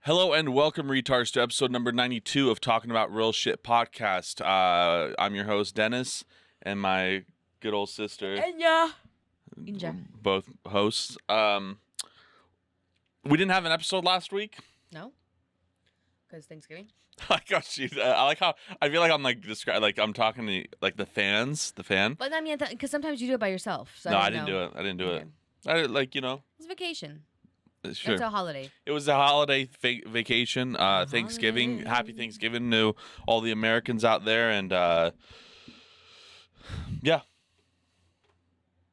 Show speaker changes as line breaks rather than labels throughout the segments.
Hello and welcome, retards, to episode number 92 of Talking About Real Shit podcast. I'm your host, Dennis, and my good old sister.
Inja.
Both hosts. We didn't have an episode last week.
No? Because Thanksgiving?
I got you. I like how I feel like I'm I'm talking to like the fan.
But I mean, because sometimes you do it by yourself. So
No,
I
I didn't do it.
Okay. It's vacation.
Sure.
It's a holiday.
It was a holiday vacation, Thanksgiving.
Holiday.
Happy Thanksgiving to all the Americans out there, and yeah.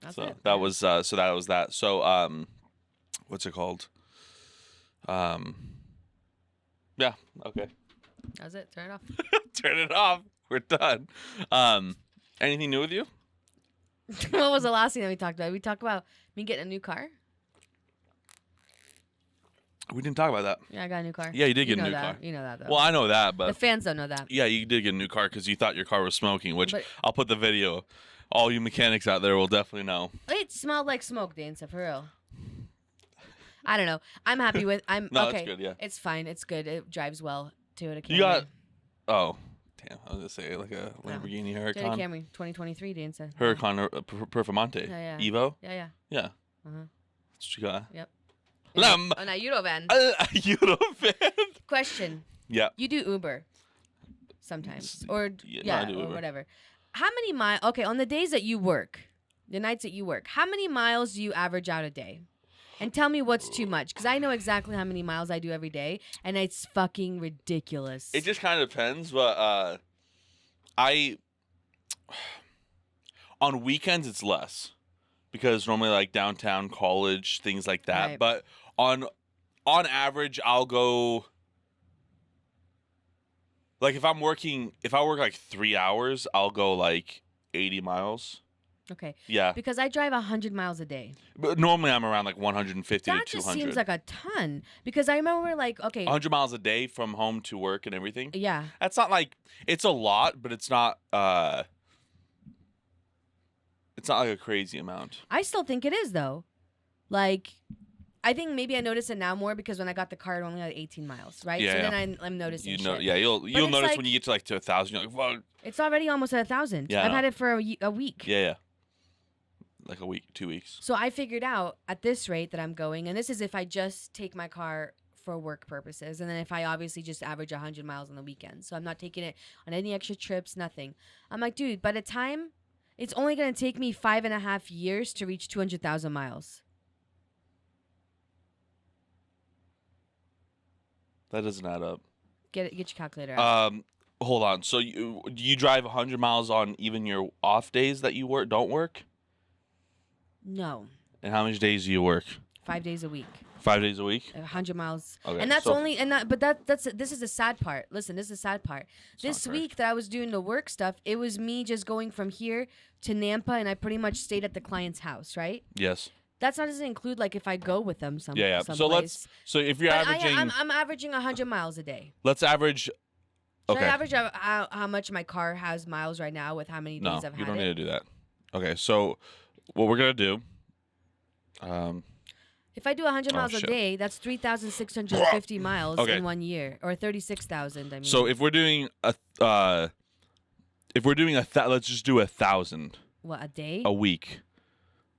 That's
So
it.
that was that. So what's it called? Yeah. Okay.
That was it. Turn it off.
Turn it off. We're done. Anything new with you?
What was the last thing that we talked about? We talked about me getting a new car.
We didn't talk about that.
Yeah, I got a new car.
Yeah, you did get a new
that.
car.
You know that, though.
Well, I know that,
the
but
fans don't know that.
yeah, you did get a new car because you thought your car was smoking, which
But-
I'll put the video. All you mechanics out there will definitely know.
It smelled like smoke, Dan, so for real. I don't know. I'm happy with. I'm
No,
okay.
that's good. Yeah.
It's fine. It's good. It drives well to it.
You got. Oh, damn! I was gonna say like a Lamborghini
Toyota
Huracan.
Camry 2023, Dan said.
Huracan Performante.
Yeah.
Evo.
Yeah.
Yeah.
Uh-huh.
That's what you got.
Yep.
Lam.
Oh, now Eurovan.
Eurovan.
Question.
Yeah.
You do Uber sometimes, or
I do
or
Uber.
whatever. How many miles? Okay, on the days that you work, the nights that you work, how many miles do you average out a day? And tell me what's too much, because I know exactly how many miles I do every day, and it's fucking ridiculous.
It just kind of depends, but on weekends it's less because normally like downtown, college, things like that.
Right.
But on average, I'll go like if I work like 3 hours, I'll go like 80 miles.
Okay.
Yeah.
Because I drive 100 miles a day.
But normally I'm around like 150
That
to 200.
just seems like a ton. Because I remember like, okay.
100 miles a day from home to work and everything.
Yeah.
That's not like it's a lot, but it's not like a crazy amount.
I still think it is, though. Like, I think maybe I notice it now more because when I got the car, it only had 18 miles, right?
Yeah,
so
yeah.
then I'm noticing shit.
Yeah, you'll
it's
notice
like-
when you get to 1,000, you're like, fuck.
It's already almost at 1,000.
Yeah, I
I've
know.
had it for a week.
Yeah. Like a week, 2 weeks.
So I figured out at this rate that I'm going, and this is if I just take my car for work purposes, and then if I obviously just average 100 miles on the weekend. So I'm not taking it on any extra trips, nothing. I'm like, dude, by the time, it's only going to take me 5.5 years to reach 200,000 miles.
That doesn't add up.
Get your calculator out.
Hold on. So you drive 100 miles on even your off days that you don't work?
No.
And how many days do you work?
5 days a week.
5 days a week?
100 miles.
Okay,
And that's
so-
only, this is the sad part. Listen, this is the sad part. This
not
week that I was doing the work stuff, it was me just going from here to Nampa, and I pretty much stayed at the client's house, right?
Yes.
That doesn't include like if I go with them
Yeah.
someplace.
So if you're
But
averaging,
I'm averaging 100 miles a day.
let's average.
Should
Okay.
I average how much my car has miles right now with how many days
No,
I've had
you don't
it?
need to do that. Okay. So what we're gonna do?
If I do 100 miles a
shit.
day, that's 3,650 miles
Okay.
in 1 year, or 36,000. I mean.
So if we're doing let's just do 1,000
What, a day?
a week.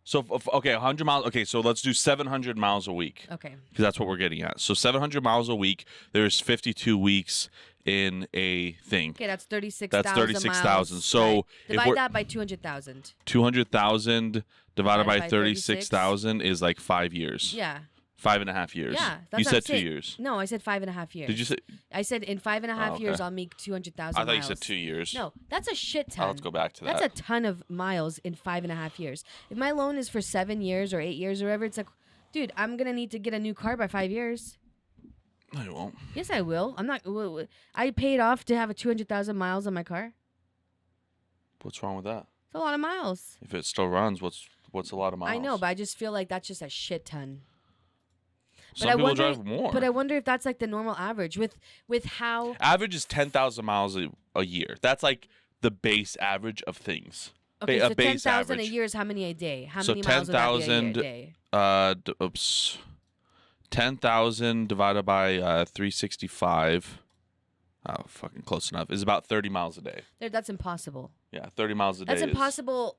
So okay, 100 miles. Okay, so let's do 700 miles a week
Okay.
because that's what we're getting at. So 700 miles a week. There's 52 weeks in a thing.
Okay, that's 36,000.
That's 36,000.
miles.
So
Right.
if
Divide
we're-
that by 200,000.
200,000 divided by
by
36,000 is like 5 years.
Yeah.
5.5 years.
Yeah. That's
You
what I'm
said 2
saying.
years.
No, I said 5.5 years.
Did you say?
I said in 5.5
okay.
years I'll make 200,000
I thought you
miles.
said 2 years.
No, that's a shit ton.
Let's go back to that.
That's a ton of miles in 5.5 years. If my loan is for 7 years or 8 years or whatever, it's like, dude, I'm gonna need to get a new car by 5 years.
No, you won't.
Yes, I will. I'm not. I paid off to have a 200,000 miles on my car.
What's wrong with that?
It's a lot of miles.
If it still runs, what's a lot of miles?
I know, but I just feel like that's just a shit ton.
Some
I
people
wonder,
drive more.
But I wonder if that's like the normal average with how.
Average is 10,000 miles a year. That's like the base average of things.
Okay,
a
so
base
10,000 a
average.
year is how many a day? How
So
many miles would that be a
10,000
day?
Oops. 10,000 divided by 365. Oh, fucking close enough. Is about 30 miles a day.
That's impossible.
Yeah, 30 miles a day.
That's impossible.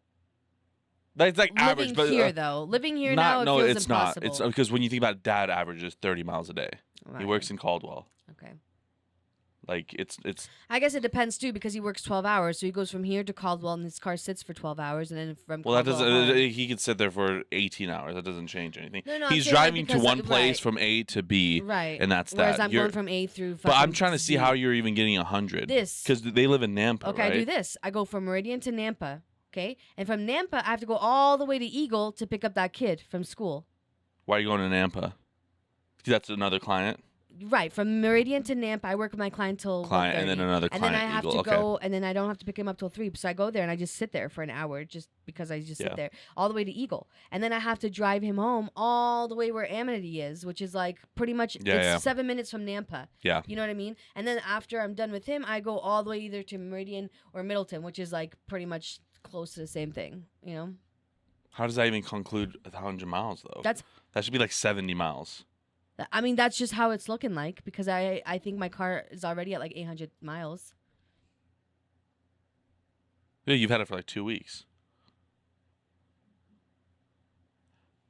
That's like average,
Living
but
here, though. Living here now, it
no,
feels
it's
impossible.
not. It's because when you think about it, Dad averages 30 miles a day.
Right.
He works in Caldwell.
Okay.
Like it's.
I guess it depends too because he works 12 hours, so he goes from here to Caldwell, and his car sits for 12 hours, and then from
Well, that
Caldwell
doesn't.
home.
He could sit there for 18 hours. That doesn't change anything.
No,
He's
I'm saying,
driving
because,
to one place
right.
from A to B,
Right.
and that's
Whereas
that.
I'm going from A through.
But I'm trying to
Z.
see how you're even getting 100.
This.
Because they live in Nampa,
Okay,
right?
I do this. I go from Meridian to Nampa, okay, and from Nampa I have to go all the way to Eagle to pick up that kid from school.
Why are you going to Nampa? That's another client.
Right, from Meridian to Nampa, I work with my client till 1:30.
And then another
and
client.
then I have
Eagle.
to go, and then I don't have to pick him up till 3. So I go there and I just sit there for an hour, just because I just sit there all the way to Eagle, and then I have to drive him home all the way where Amity is, which is like pretty much 7 minutes from Nampa.
Yeah,
you know what I mean. And then after I'm done with him, I go all the way either to Meridian or Middleton, which is like pretty much close to the same thing. You know.
How does that even conclude 100 miles though? That should be like 70 miles.
I mean, that's just how it's looking like because I think my car is already at like 800 miles.
Yeah, you've had it for like 2 weeks.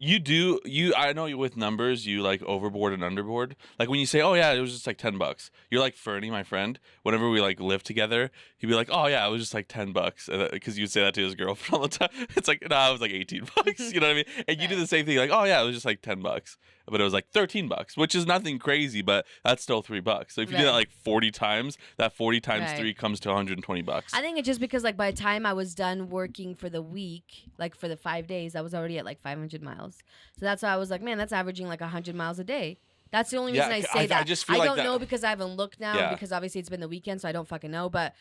I know you with numbers, you like overboard and underboard. Like when you say, "Oh yeah, it was just like $10." You're like Fernie, my friend. Whenever we like live together, he'd be like, "Oh yeah, it was just like $10," because you'd say that to his girlfriend all the time. It's like, "No, it was like $18." You know what I mean? And you do the same thing, like, "Oh yeah, it was just like $10," but it was like $13, which is nothing crazy, but that's still $3. So if you do that like 40 times, that 40 times 3 comes to $120.
I think it's just because like by the time I was done working for the week, like for the 5 days, I was already at like 500 miles. So that's why I was like, man, that's averaging like 100 miles a day. That's the only reason I say that.
I just feel like
don't know because I haven't looked now because obviously it's been the weekend, so I don't fucking know. But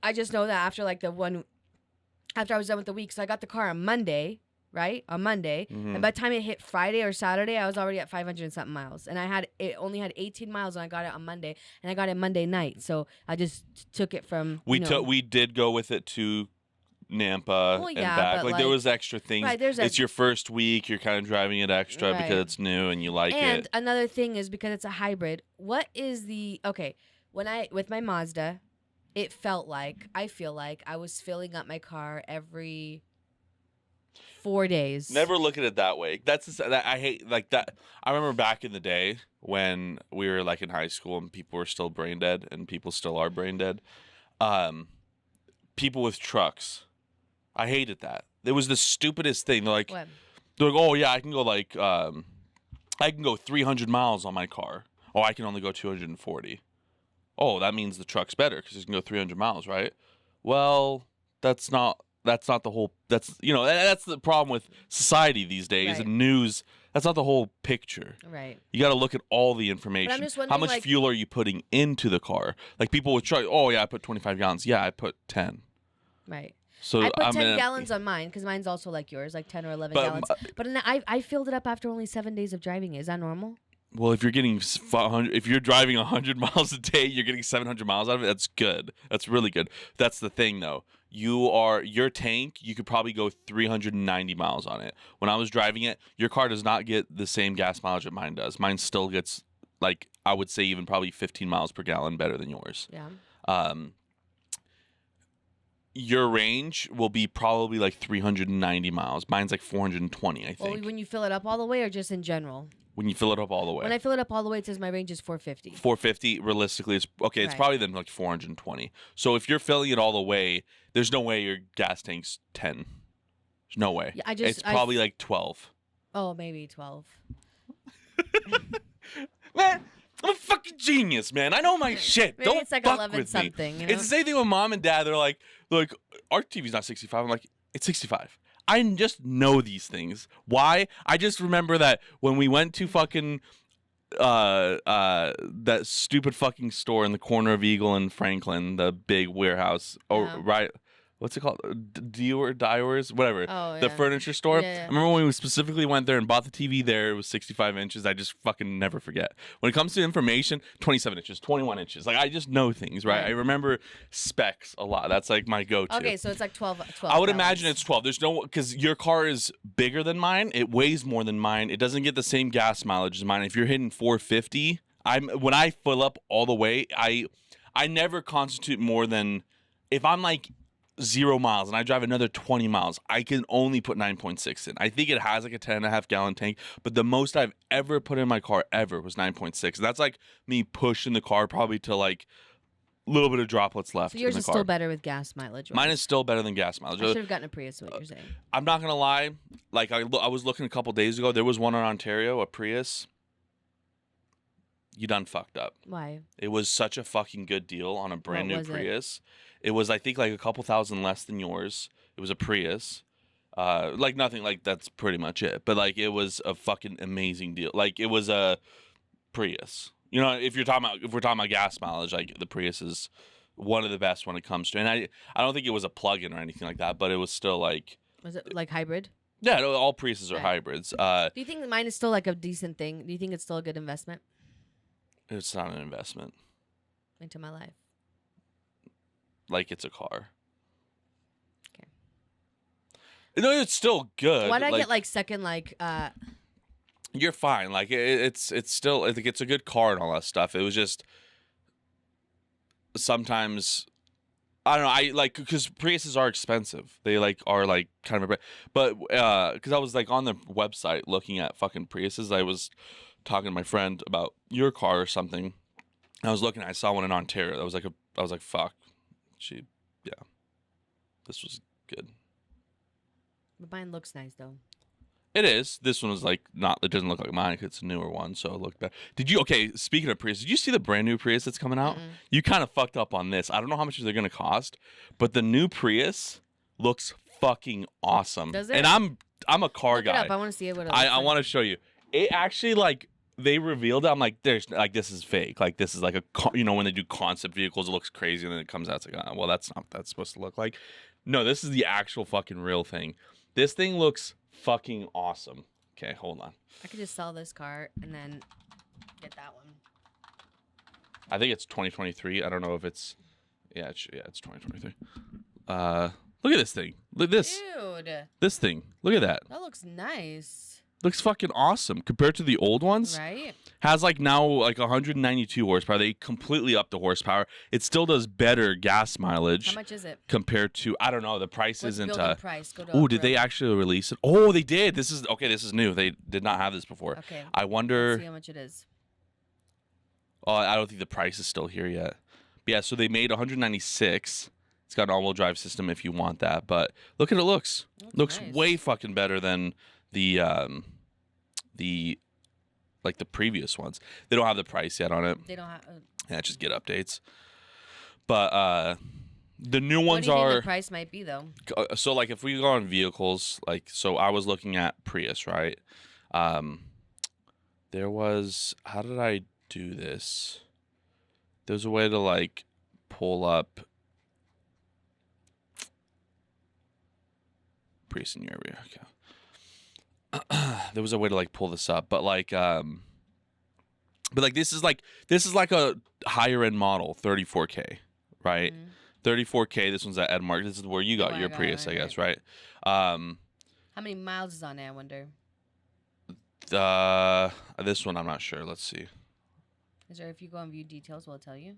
I just know that after I was done with the week, so I got the car on Monday, right? On Monday.
Mm-hmm.
And by the time it hit Friday or Saturday, I was already at 500 and something miles. And it only had 18 miles, and I got it on Monday. And I got it Monday night. So I just took it from.
We did go with it to Nampa and back. Like there was extra things.
Right,
it's your first week. You're kind of driving it extra because it's new and you like it.
And another thing is because it's a hybrid. What is with my Mazda, I feel like I was filling up my car every 4 days.
Never look at it that way. I hate like that. I remember back in the day when we were like in high school and people were still brain dead and people still are brain dead. People with trucks. I hated that. It was the stupidest thing. They're like, "Oh yeah, I can go 300 miles on my car. Oh, I can only go 240. Oh, that means the truck's better because it can go 300 miles, right? Well, that's not the whole. That's the problem with society these days and news. That's not the whole picture.
Right.
You got to look at all the information.
But I'm just
how much fuel are you putting into the car? Like people with trucks. Oh yeah, I put 25 gallons. Yeah, I put 10.
Right.
So
I put 10 gallons on mine because mine's also like yours, like 10 or 11 gallons. But I filled it up after only 7 days of driving. Is that normal?
Well, if you're driving 100 miles a day, you're getting 700 miles out of it. That's good. That's really good. That's the thing, though. Your tank, you could probably go 390 miles on it. When I was driving it, your car does not get the same gas mileage that mine does. Mine still gets, like, I would say even probably 15 miles per gallon better than yours.
Yeah.
Your range will be probably like 390 miles. Mine's like 420, I think.
Well, when you fill it up all the way or just in general?
When you fill it up all the way.
When I fill it up all the way, it says my range is 450.
450, realistically, it's okay. It's probably then like 420. So if you're filling it all the way, there's no way your gas tank's 10. There's no way. Yeah, it's probably like 12.
Oh, maybe 12.
Man, I'm a fucking genius, man. I know my shit.
Maybe
Don't
it's like
fuck
11
with
something.
me.
You know?
It's the same thing with mom and dad. They're like, our TV's not 65. I'm like, it's 65. I just know these things. Why? I just remember that when we went to fucking that stupid fucking store in the corner of Eagle and Franklin, the big warehouse. Oh, right. what's it called? Diours, whatever.
Oh
The
yeah.
furniture store.
Yeah.
I remember when we specifically went there and bought the TV there. It was 65 inches. I just fucking never forget. When it comes to information, 27 inches, 21 inches. Like I just know things, right?
Right.
I remember specs a lot. That's like my go-to.
Okay, so it's like 12.
I would imagine
gallons.
it's 12. There's no, because your car is bigger than mine. It weighs more than mine. It doesn't get the same gas mileage as mine. If you're hitting 450, when I fill up all the way, I never constitute more than, if I'm like 0 miles and I drive another 20 miles, I can only put 9.6 in. I think it has like a 10.5 gallon tank, but the most I've ever put in my car ever was 9.6. And that's like me pushing the car probably to like a little bit of droplets left.
So yours
in the
is
car.
still better with gas mileage.
Mine is still better than gas mileage.
I should have gotten a Prius. What you're saying?
I'm not gonna lie. Like I was looking a couple days ago. There was one in Ontario, a Prius. You done fucked up.
Why?
It was such a fucking good deal on a brand
What
new
was it?
Prius. It was, I think, like a couple thousand less than yours. It was a Prius. Like nothing, like that's pretty much it. But like it was a fucking amazing deal. Like it was a Prius. You know, if we're talking about gas mileage, like the Prius is one of the best when it comes to. And I don't think it was a plug-in or anything like that, but it was still like.
Was it like hybrid?
Yeah, no, all Priuses are
Right.
hybrids.
Do you think mine is still like a decent thing? Do you think it's still a good investment
It's not an investment.
into my life?
Like it's a car.
Okay.
No, it's still good.
Why did I get like second
You're fine. Like it's still, I think it's a good car and all that stuff. It was just sometimes I don't know. I like, because Priuses are expensive. They like are like kind of a, but because I was like on the website looking at fucking Priuses, I was talking to my friend about your car or something. I was looking, I saw one in Ontario. I was like, fuck. Yeah. This was good.
But mine looks nice though.
It is. This one was like not. It doesn't look like mine because it's a newer one, so it looked better. Okay, speaking of Prius, did you see the brand new Prius that's coming out?
Mm-mm.
You kind of fucked up on this. I don't know how much they're gonna cost, but the new Prius looks fucking awesome.
Does it?
And I'm a car
Look
guy.
it up. I want to see it. What it looks
I
like.
want to show you. It actually, like, they revealed it. I'm like, there's like, this is fake. Like this is like when they do concept vehicles, it looks crazy, and then it comes out, it's like, well, that's not what that's supposed to look like. No, this is the actual fucking real thing. This thing looks fucking awesome. Okay, hold on.
I could just sell this car and then get that one.
I think it's 2023. I don't know if it's. Yeah, it's 2023. Look at this thing. Look at this.
Dude,
This thing. Look at that.
that looks nice.
Looks fucking awesome compared to the old ones.
Right?
Has like now like 192 horsepower. They completely upped the horsepower. It still does better gas mileage.
How much is it?
Compared to, I don't know, the price
What's
isn't.
building price? Go to
Oh, did they
off-road.
actually release it? Oh, they did. This is new. They did not have this before.
Okay.
I
Let's
wonder.
see how much it is.
Oh, I don't think the price is still here yet. But yeah, so they made 196. It's got an all-wheel drive system if you want that. But look at it looks. Looks
nice.
way fucking better than the like the previous ones. They don't have the price yet on it.
They don't have.
Yeah, just get updates. But the new
What
ones
do you think
are
the price might be though?
so like if we go on vehicles, like so I was looking at Prius, right? There was, how did I do this? There's a way to like pull up Prius in your area. Okay. There was a way to like pull this up, but like this is like a higher end model, 34K, right?
Mhm.
34K. This one's at Edmark. This is where you got
Where I
your
got it,
Prius,
right,
I guess,
right.
right?
How many miles is on there? I wonder.
This one I'm not sure. Let's see.
Is there, if you go on view details, will it tell you?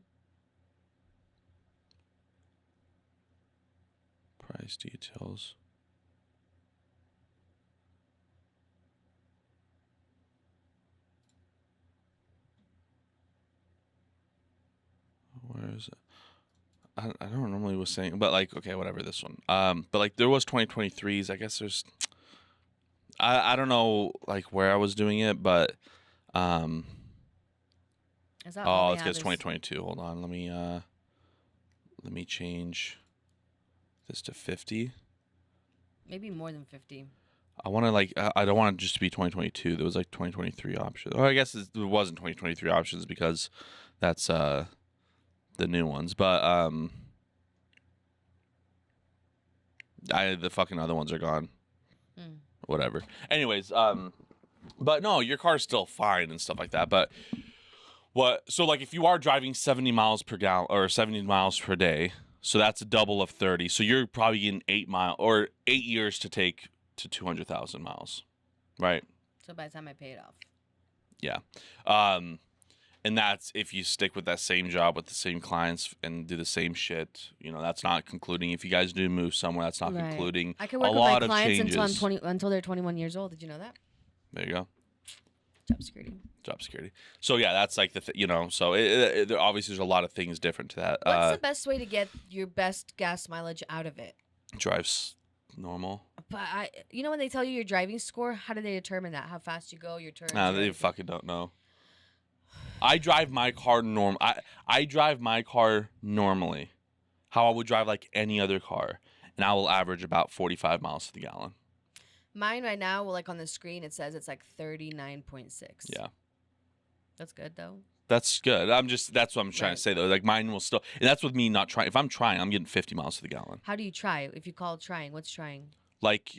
Price details. Where is it? I don't normally was saying, but like, okay, whatever, this one. But like there was 2023s. I guess there's, I don't know like where I was doing it, but
Is that all they
let's
have
get
is-
2022. Hold on, let me change this to 50.
Maybe more than 50.
I want to like I don't want it just to be 2022. There was like 2023 options. Or I guess there wasn't 2023 options because that's the new ones. But The fucking other ones are gone.
Mm.
Whatever. Anyways, but no, your car's still fine and stuff like that. But so like if you are driving 70 miles per gallon or 70 miles per day, so that's a double of 30. So you're probably getting 8 years to take to 200,000 miles, right?
So by the time I pay it off.
Yeah. And that's if you stick with that same job with the same clients and do the same shit. You know, that's not concluding. If you guys do move somewhere, that's not concluding
I can work
a
with
lot
my
of
clients
changes.
until they're 21 years old. Did you know that?
There you go.
Job security.
Job security. So yeah, that's like so obviously there's a lot of things different to that.
What's the best way to get your best gas mileage out of it?
Drives normal.
But when they tell you your driving score, how do they determine that? How fast you go, your turns?
Nah, they fucking don't know. I drive my car I drive my car normally, how I would drive like any other car, and I will average about 45 miles to the gallon.
Mine right now, like on the screen, it says it's like 39.6.
Yeah.
That's good though.
That's good. That's what I'm trying to say though. Like mine will still, and that's with me not trying. If I'm trying, I'm getting 50 miles to the gallon.
How do you try? If you call it trying, what's trying?
Like,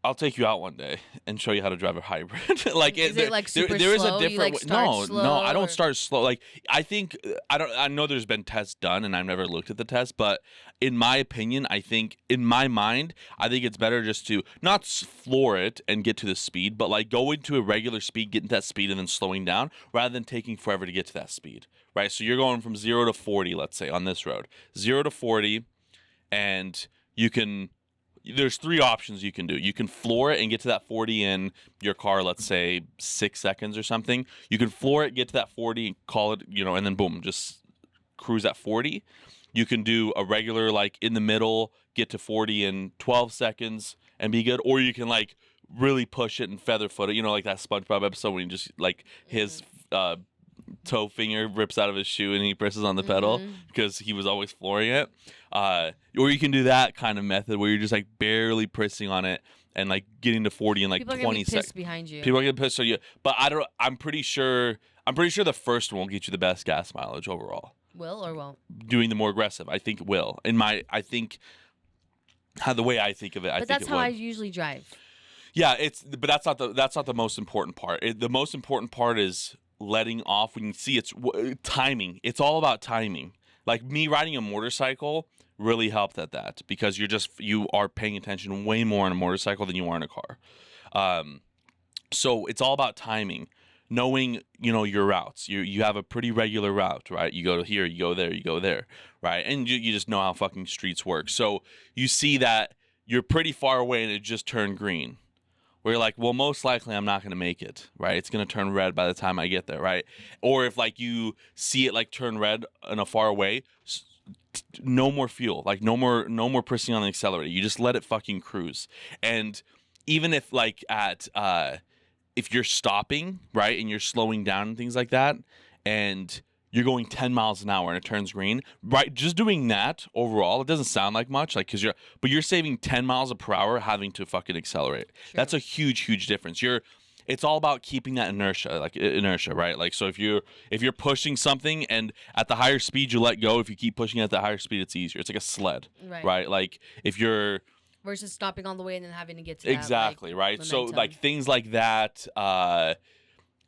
I'll take you out one day and show you how to drive a hybrid. Like,
is it like super
there is
slow?
a different
You like start slow,
no, I don't
or?
start slow. Like, I know there's been tests done and I've never looked at the test, but in my opinion, I think in my mind, I think it's better just to not floor it and get to the speed, but like go into a regular speed, get into that speed and then slowing down rather than taking forever to get to that speed, right? So you're going from 0 to 40, let's say on this road, 0 to 40, and there's 3 options you can do. You can floor it and get to that 40 in your car, let's say 6 seconds or something. You can floor it, get to that 40, and call it, and then boom, just cruise at 40. You can do a regular, like in the middle, get to 40 in 12 seconds and be good. Or you can like really push it and feather foot it, like that SpongeBob episode when he just like his toe finger rips out of his shoe and he presses on the pedal because he was always flooring it. Or you can do that kind of method where you're just like barely pressing on it and like getting to 40 in like
People
20 seconds.
Behind you.
People are getting pissed on you, but I'm pretty sure the first one will get you the best gas mileage overall.
Will or won't?
Doing the more aggressive, I think it will. I think how the way I think of it, I think it will. But
that's how I usually drive.
Yeah, but that's not the most important part. The most important part is letting off when you see it's timing. It's all about timing. Like me riding a motorcycle really helped at that because you are paying attention way more on a motorcycle than you are in a car. So it's all about timing, knowing your routes. You have a pretty regular route, right? You go here, you go there, you go there, right? And you just know how fucking streets work. So you see that you're pretty far away and it just turned green. Where you're like, well, most likely I'm not going to make it, right? It's going to turn red by the time I get there, right? Or if like you see it like turn red in a far away, no more fuel, like no more pressing on the accelerator. You just let it fucking cruise. And even if like if you're stopping, right, and you're slowing down and things like that, and you're going 10 miles an hour and it turns green, right? Just doing that overall, it doesn't sound like much, like but you're saving 10 miles per hour having to fucking accelerate. Sure. That's a huge difference. It's all about keeping that inertia, right? Like, so if you're pushing something and at the higher speed you let go, if you keep pushing at the higher speed, it's easier. It's like a sled, right? Like if you're
versus stopping all the way and then having to get to
exactly
that,
right.
Momentum.
So like things like that,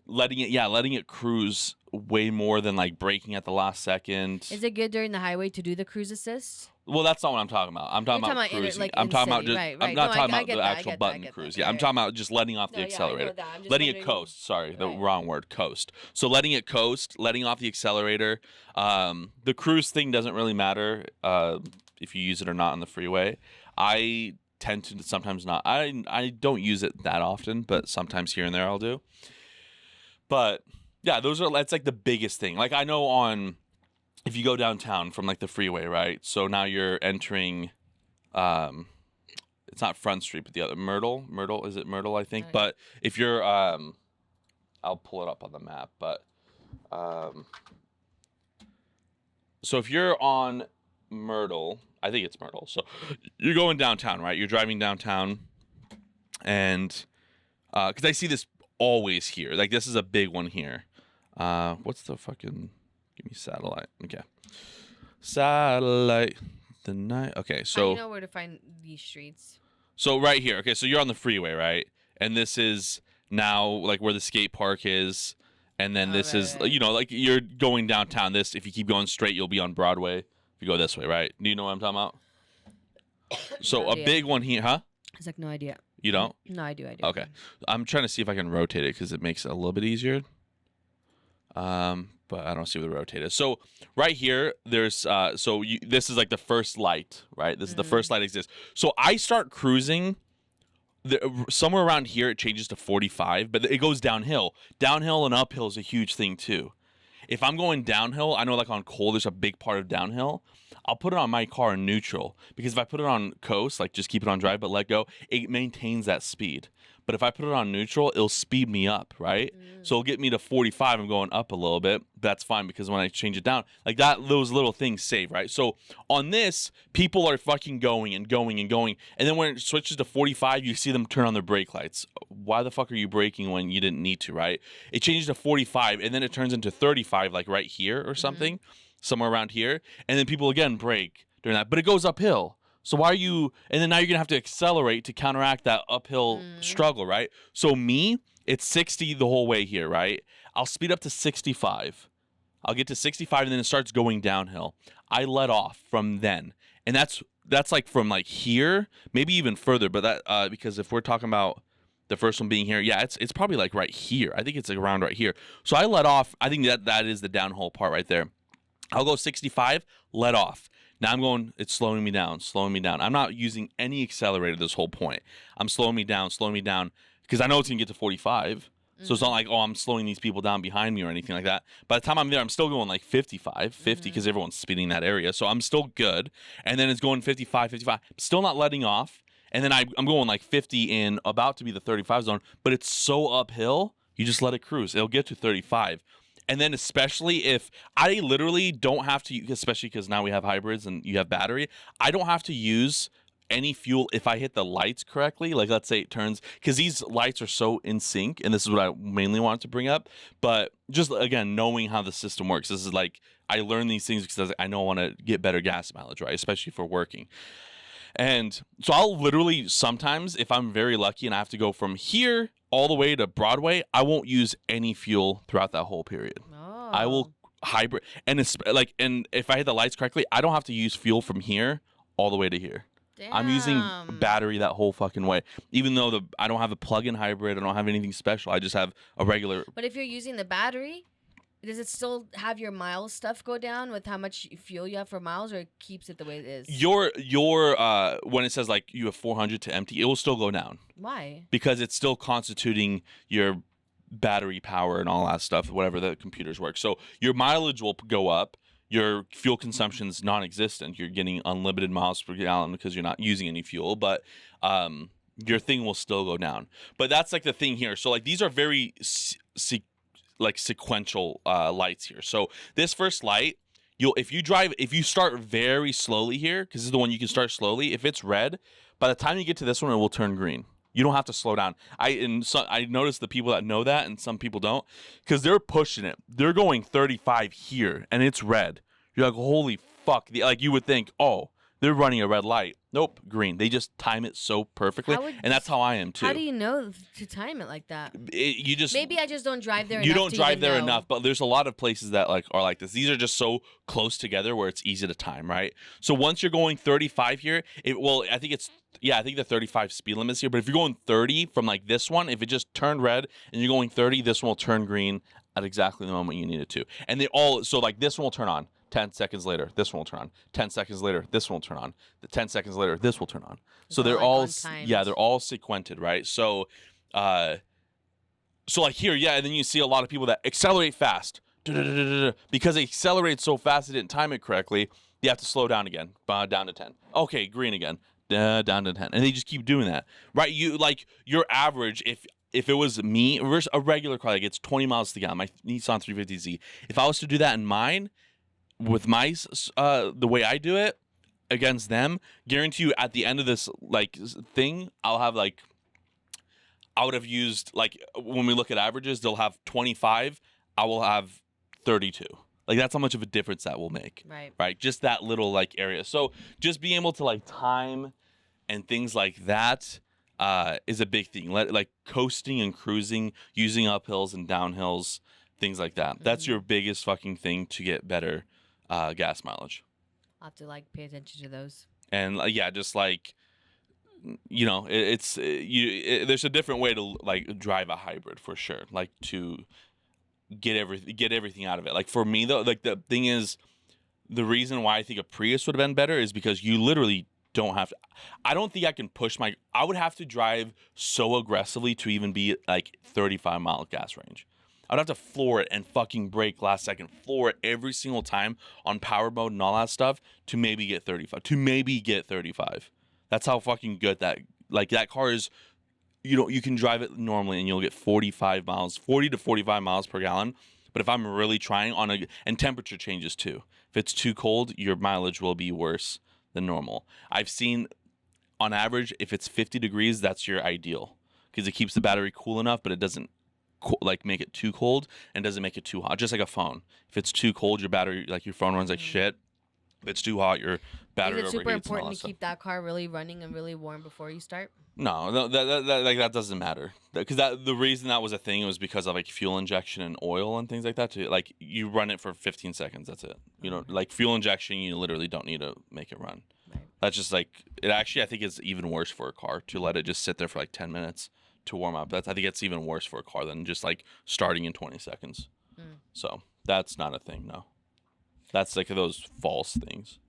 letting it cruise way more than like braking at the last second.
Is it good during the highway to do the cruise assist?
Well, that's not what I'm talking about. I'm talking about cruising. I'm talking about just.
Right.
I'm not talking about the
that,
actual button cruise. Yeah, I'm talking about just letting off the accelerator, letting it coast. Sorry, the wrong word, coast. So letting it coast, letting off the accelerator. The cruise thing doesn't really matter if you use it or not on the freeway. I tend to sometimes not. I don't use it that often, but sometimes here and there I'll do. But yeah, that's like the biggest thing. Like I know if you go downtown from like the freeway, right? So now you're entering, it's not Front Street, but the other Myrtle, is it Myrtle? I think. Right. But if you're, I'll pull it up on the map. But so if you're on Myrtle, I think it's Myrtle. So you're going downtown, right? You're driving downtown, and because I see this always here, like this is a big one here. What's the fucking? Give me satellite. Okay. Satellite. the night. Okay,
How do
so
you know where to find these streets?
so right here. Okay, so you're on the freeway, right? And this is now like where the skate park is, and then
Oh,
this is
right.
like you're going downtown. This, if you keep going straight, you'll be on Broadway. If you go this way, right? Do you know what I'm talking about? So
No
a
idea.
big one here, huh?
It's like no idea.
You don't?
No, I do.
Okay. I'm trying to see if I can rotate it because it makes it a little bit easier. But I don't see where the rotate is. So right here, there's this is like the first light, right? This is the first light exists. So I start cruising. Somewhere around here, it changes to 45, but it goes downhill. Downhill and uphill is a huge thing too. If I'm going downhill, I know like on cold, there's a big part of downhill. I'll put it on my car in neutral because if I put it on coast, like just keep it on drive but let go, it maintains that speed. But if I put it on neutral, it'll speed me up, right? So it'll get me to 45. I'm going up a little bit. That's fine because when I change it down, like that, those little things save, right? So on this, people are fucking going and going and going. And then when it switches to 45, you see them turn on their brake lights. Why the fuck are you braking when you didn't need to, right? It changes to 45 and then it turns into 35, like right here or something, somewhere around here. And then people again brake during that, but it goes uphill. So why are you, and then now you're going to have to accelerate to counteract that uphill struggle, right? So me, it's 60 the whole way here, right? I'll speed up to 65. I'll get to 65 and then it starts going downhill. I let off from then. And that's like from like here, maybe even further, but that, because if we're talking about the first one being here, yeah, it's probably like right here. I think it's like around right here. So I let off. I think that is the downhill part right there. I'll go 65, let off. Now I'm going, it's slowing me down. I'm not using any accelerator this whole point. I'm slowing me down because I know it's going to get to 45. So it's not like, oh, I'm slowing these people down behind me or anything like that. By the time I'm there, I'm still going like 55, 50 because everyone's speeding that area. So I'm still good. And then it's going 55. Still not letting off. And then I'm going like 50 in about to be the 35 zone. But it's so uphill, you just let it cruise. It'll get to 35. And then especially if I literally don't have to, especially because now we have hybrids and you have battery, I don't have to use any fuel if I hit the lights correctly. Like let's say it turns, because these lights are so in sync, and this is what I mainly wanted to bring up. But just again, knowing how the system works, this is like, I learned these things because I know I want to get better gas mileage, right? Especially for working. And so I'll literally sometimes, if I'm very lucky and I have to go from here all the way to Broadway, I won't use any fuel throughout that whole period.
Oh.
I will hybrid, and it's like, and if I hit the lights correctly, I don't have to use fuel from here all the way to here.
Damn.
I'm using battery that whole fucking way. Even though I don't have a plug-in hybrid, I don't have anything special. I just have a regular.
But if you're using the battery, does it still have your miles stuff go down with how much fuel you have for miles, or it keeps it the way it is?
Your when it says like you have 400 to empty, it will still go down.
Why?
Because it's still constituting your battery power and all that stuff, whatever the computers work. So your mileage will go up. Your fuel consumption's non-existent. You're getting unlimited miles per gallon because you're not using any fuel, but your thing will still go down. But that's like the thing here. So like these are very sequential lights here. So this first light, if you start very slowly here, because this is the one you can start slowly. If it's red, by the time you get to this one, it will turn green. You don't have to slow down. I noticed the people that know that, and some people don't, because they're pushing it. They're going 35 here, and it's red. You're like, holy fuck! Like you would think, oh, they're running a red light. Nope, green. They just time it so perfectly, and that's how I am too.
How do you know to time it like that?
You just
maybe I just don't drive there.
You
enough
don't
to
drive
even
there
know.
enough, but there's a lot of places that like are like this. These are just so close together where it's easy to time, right? So once you're going 35 here, I think the 35 speed limit is here. But if you're going 30 from like this one, if it just turned red and you're going 30, this one will turn green at exactly the moment you need it to. And so like this one will turn on. 10 seconds later, this one will turn on. 10 seconds later, this one will turn on. 10 seconds later, this will turn on. So they're all they're all sequented, right? So like here, and then you see a lot of people that accelerate fast. Because they accelerate so fast they didn't time it correctly, you have to slow down again. Down to 10. Okay, green again. Down to 10. And they just keep doing that. Right? You like your average, if it was me versus a regular car that gets 20 miles to the gallon, my Nissan 350Z, if I was to do that in mine, with my the way I do it against them, guarantee you at the end of this like thing, I would have used, like when we look at averages, they'll have 25, I will have 32. Like that's how much of a difference that will make. Right. Just that little like area. So just being able to like time and things like that is a big thing. Like coasting and cruising, using uphills and downhills, things like that. That's your biggest fucking thing to get better gas mileage.
I'll have to like pay attention to those.
And yeah, just like there's a different way to like drive a hybrid for sure. Like to get everything out of it. Like for me though, like the thing is, the reason why I think a Prius would have been better is because you literally don't have to. I don't think I can push I would have to drive so aggressively to even be like 35-mile gas range. I'd have to floor it and fucking brake last second, floor it every single time on power mode and all that stuff to maybe get 35. That's how fucking good that car is. You can drive it normally and you'll get 40 to 45 miles per gallon. But if I'm really trying and temperature changes too. If it's too cold, your mileage will be worse than normal. I've seen on average, if it's 50 degrees, that's your ideal because it keeps the battery cool enough, but it doesn't make it too cold and doesn't make it too hot. Just like a phone. If it's too cold, your battery, like your phone runs like shit. If it's too hot, your battery overheats.
Is it super important to keep that car really running and really warm before you start?
No, that doesn't matter. Because the reason that was a thing was because of like fuel injection and oil and things like that too. Like you run it for 15 seconds, that's it. Like fuel injection, you literally don't need to make it run.
Right.
That's just like it. Actually, I think it's even worse for a car to let it just sit there for like 10 minutes to warm up. I think it's even worse for a car than just like starting in 20 seconds. So that's not a thing. No. That's like those false things.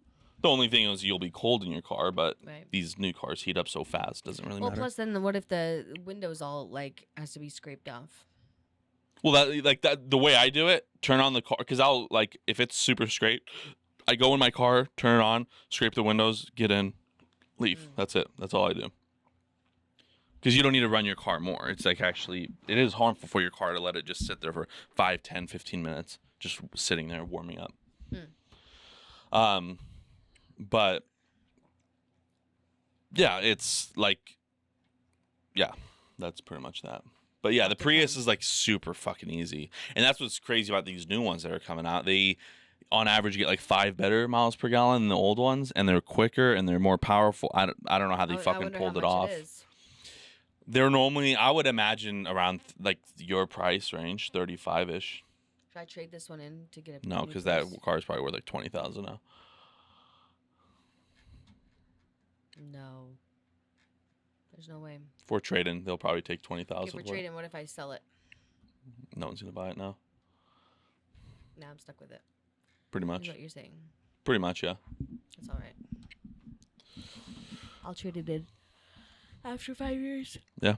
The only thing is you'll be cold in your car, but these new cars heat up so fast, doesn't really matter.
Well, plus then what if the windows all like has to be scraped off?
Well, that the way I do it, turn on the car because I'll like if it's super straight, I go in my car, turn it on, scrape the windows, get in, leave. That's it. That's all I do. Because you don't need to run your car more. It's like actually it is harmful for your car to let it just sit there for 5, 10, 15 minutes, just sitting there warming up. But yeah, it's like, yeah, that's pretty much that. But yeah, the Prius is like super fucking easy. And that's what's crazy about these new ones that are coming out. They, on average, get like 5 better miles per gallon than the old ones. And they're quicker and they're more powerful. I don't know how they fucking pulled it off. They're normally, I would imagine, around like your price range, 35-ish.
Should I trade this one in to get a
No, because that car is probably worth like 20,000 now.
No. There's no way.
For trade-in, they'll probably take 20,000.
Okay, for trade-in, what if I sell it?
No one's gonna buy it now.
Now I'm stuck with it.
Pretty much.
Is what you're saying.
Pretty much, yeah.
That's all right. I'll trade it in after 5 years.
Yeah.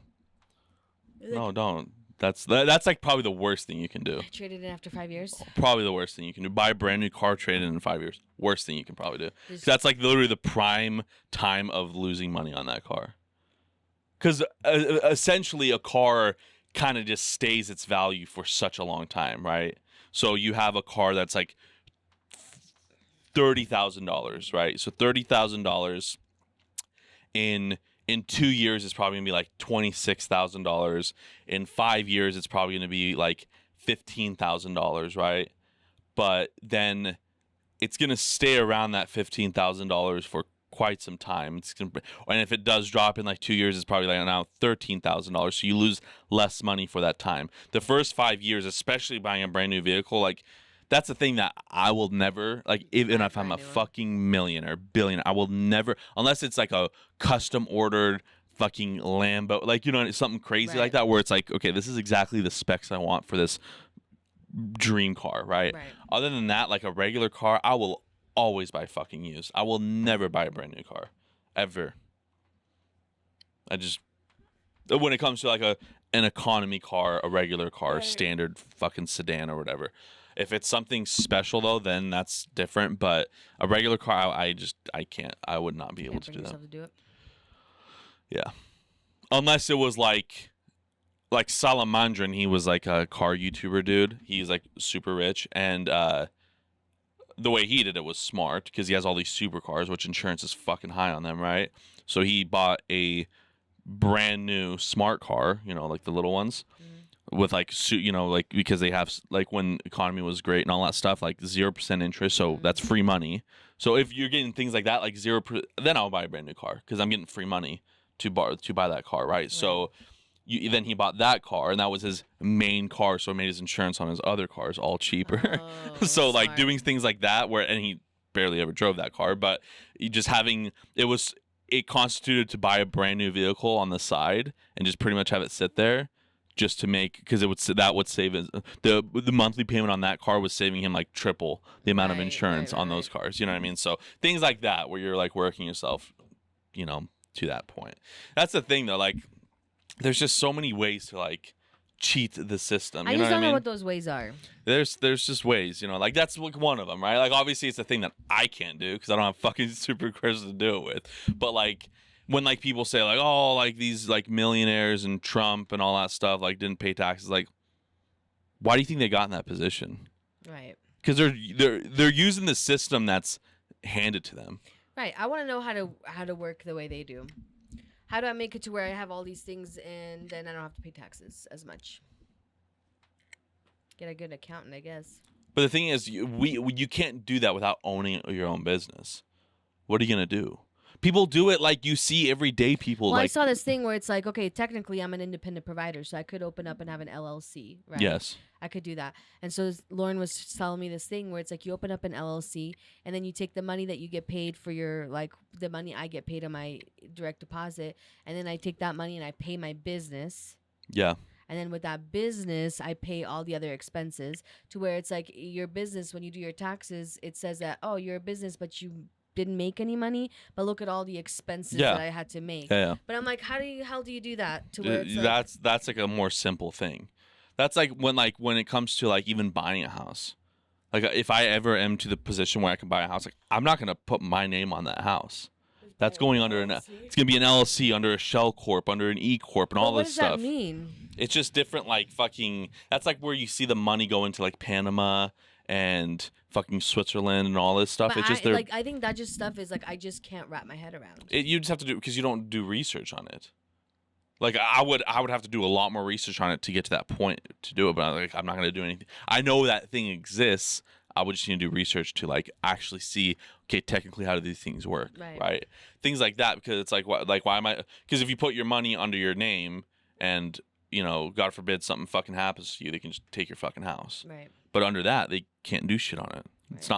No, don't. That's like probably the worst thing you can do.
Trade it in after 5 years?
Probably the worst thing you can do. Buy a brand new car, trade it in 5 years. Worst thing you can probably do. That's like literally the prime time of losing money on that car. Because essentially a car kind of just stays its value for such a long time, right? So you have a car that's like $30,000, right? So $30,000 in 2 years, it's probably gonna be like $26,000. In 5 years, it's probably gonna be like $15,000, right? But then it's gonna stay around that $15,000 for quite some time. And if it does drop in like 2 years, it's probably like now $13,000. So you lose less money for that time. The first 5 years, especially buying a brand new vehicle, like that's the thing that I will never, like, even if I'm a fucking millionaire, billionaire, I will never, unless it's like a custom ordered fucking Lambo, like, something crazy like that, where it's like, okay, this is exactly the specs I want for this dream car, right? Other than that, like a regular car, I will always buy fucking used. I will never buy a brand new car, ever. When it comes to like an economy car, a regular car, standard fucking sedan or whatever. If it's something special though, then that's different. But a regular car, I can't. I would not be able to do that.
To do it?
Yeah, unless it was like Salamandran. He was like a car YouTuber dude. He's like super rich, and the way he did it was smart because he has all these supercars, which insurance is fucking high on them, right? So he bought a brand new smart car, like the little ones. with like like because they have like when economy was great and all that stuff, like 0% interest, so that's free money. So if you're getting things like that, like 0%, then I'll buy a brand new car because I'm getting free money to buy that car, right? So then he bought that car, and that was his main car, so he made his insurance on his other cars all cheaper.
Oh,
So like
smart.
doing things like that, and he barely ever drove that car, but just having it constituted to buy a brand new vehicle on the side and just pretty much have it sit there, just to make, because that would save the monthly payment on that car was saving him like triple the amount of insurance on those cars. You know what I mean? So things like that where you're like working yourself, to that point. That's the thing though, like there's just so many ways to like cheat the system.
I
You know
just
what I
don't
mean?
know what those ways are.
There's just ways, like that's like one of them, right? Like obviously it's a thing that I can't do because I don't have fucking super crystals to do it with. But like when like people say like, oh, like these like millionaires and Trump and all that stuff like didn't pay taxes, like why do you think they got in that position?
Right.
Because they're using the system that's handed to them.
Right. I want to know how to work the way they do. How do I make it to where I have all these things and then I don't have to pay taxes as much? Get a good accountant, I guess.
But the thing is, you can't do that without owning your own business. What are you gonna do? People do it like you see every day. People
Well,
like
I saw this thing where it's like, okay, technically I'm an independent provider, so I could open up and have an LLC, right?
yes,
I could do that. And so Lauren was telling me this thing where it's like you open up an LLC and then you take the money that you get paid for your, like the money I get paid on my direct deposit, and then I take that money and I pay my business.
yeah,
And then with that business, I pay all the other expenses, to where it's like your business, when you do your taxes, it says that, oh, you're a business, but you didn't make any money, but look at all the expenses
Yeah.
that I had to make.
yeah.
But I'm like, how do you do that to where it's
That's like a more simple thing. That's like when it comes to like even buying a house. Like if I ever am to the position where I can buy a house, like I'm not gonna put my name on that house. That's going under it's gonna be an LLC, under a shell corp, under an E corp, and all this stuff.
What does that mean?
It's just different, like fucking. That's like where you see the money go into like Panama and fucking Switzerland and all this stuff.
But
It's just
I think that just stuff is like I just can't wrap my head around.
you just have to do it because you don't do research on it. Like I would have to do a lot more research on it to get to that point to do it, but I'm not gonna do anything. I know that thing exists. I would just need to do research to like actually see, okay, technically how do these things work, right? Things like that, because it's like why am I? Because if you put your money under your name and God forbid something fucking happens to you, they can just take your fucking house.
Right.
But under that, they can't do shit on it.
Right.
It's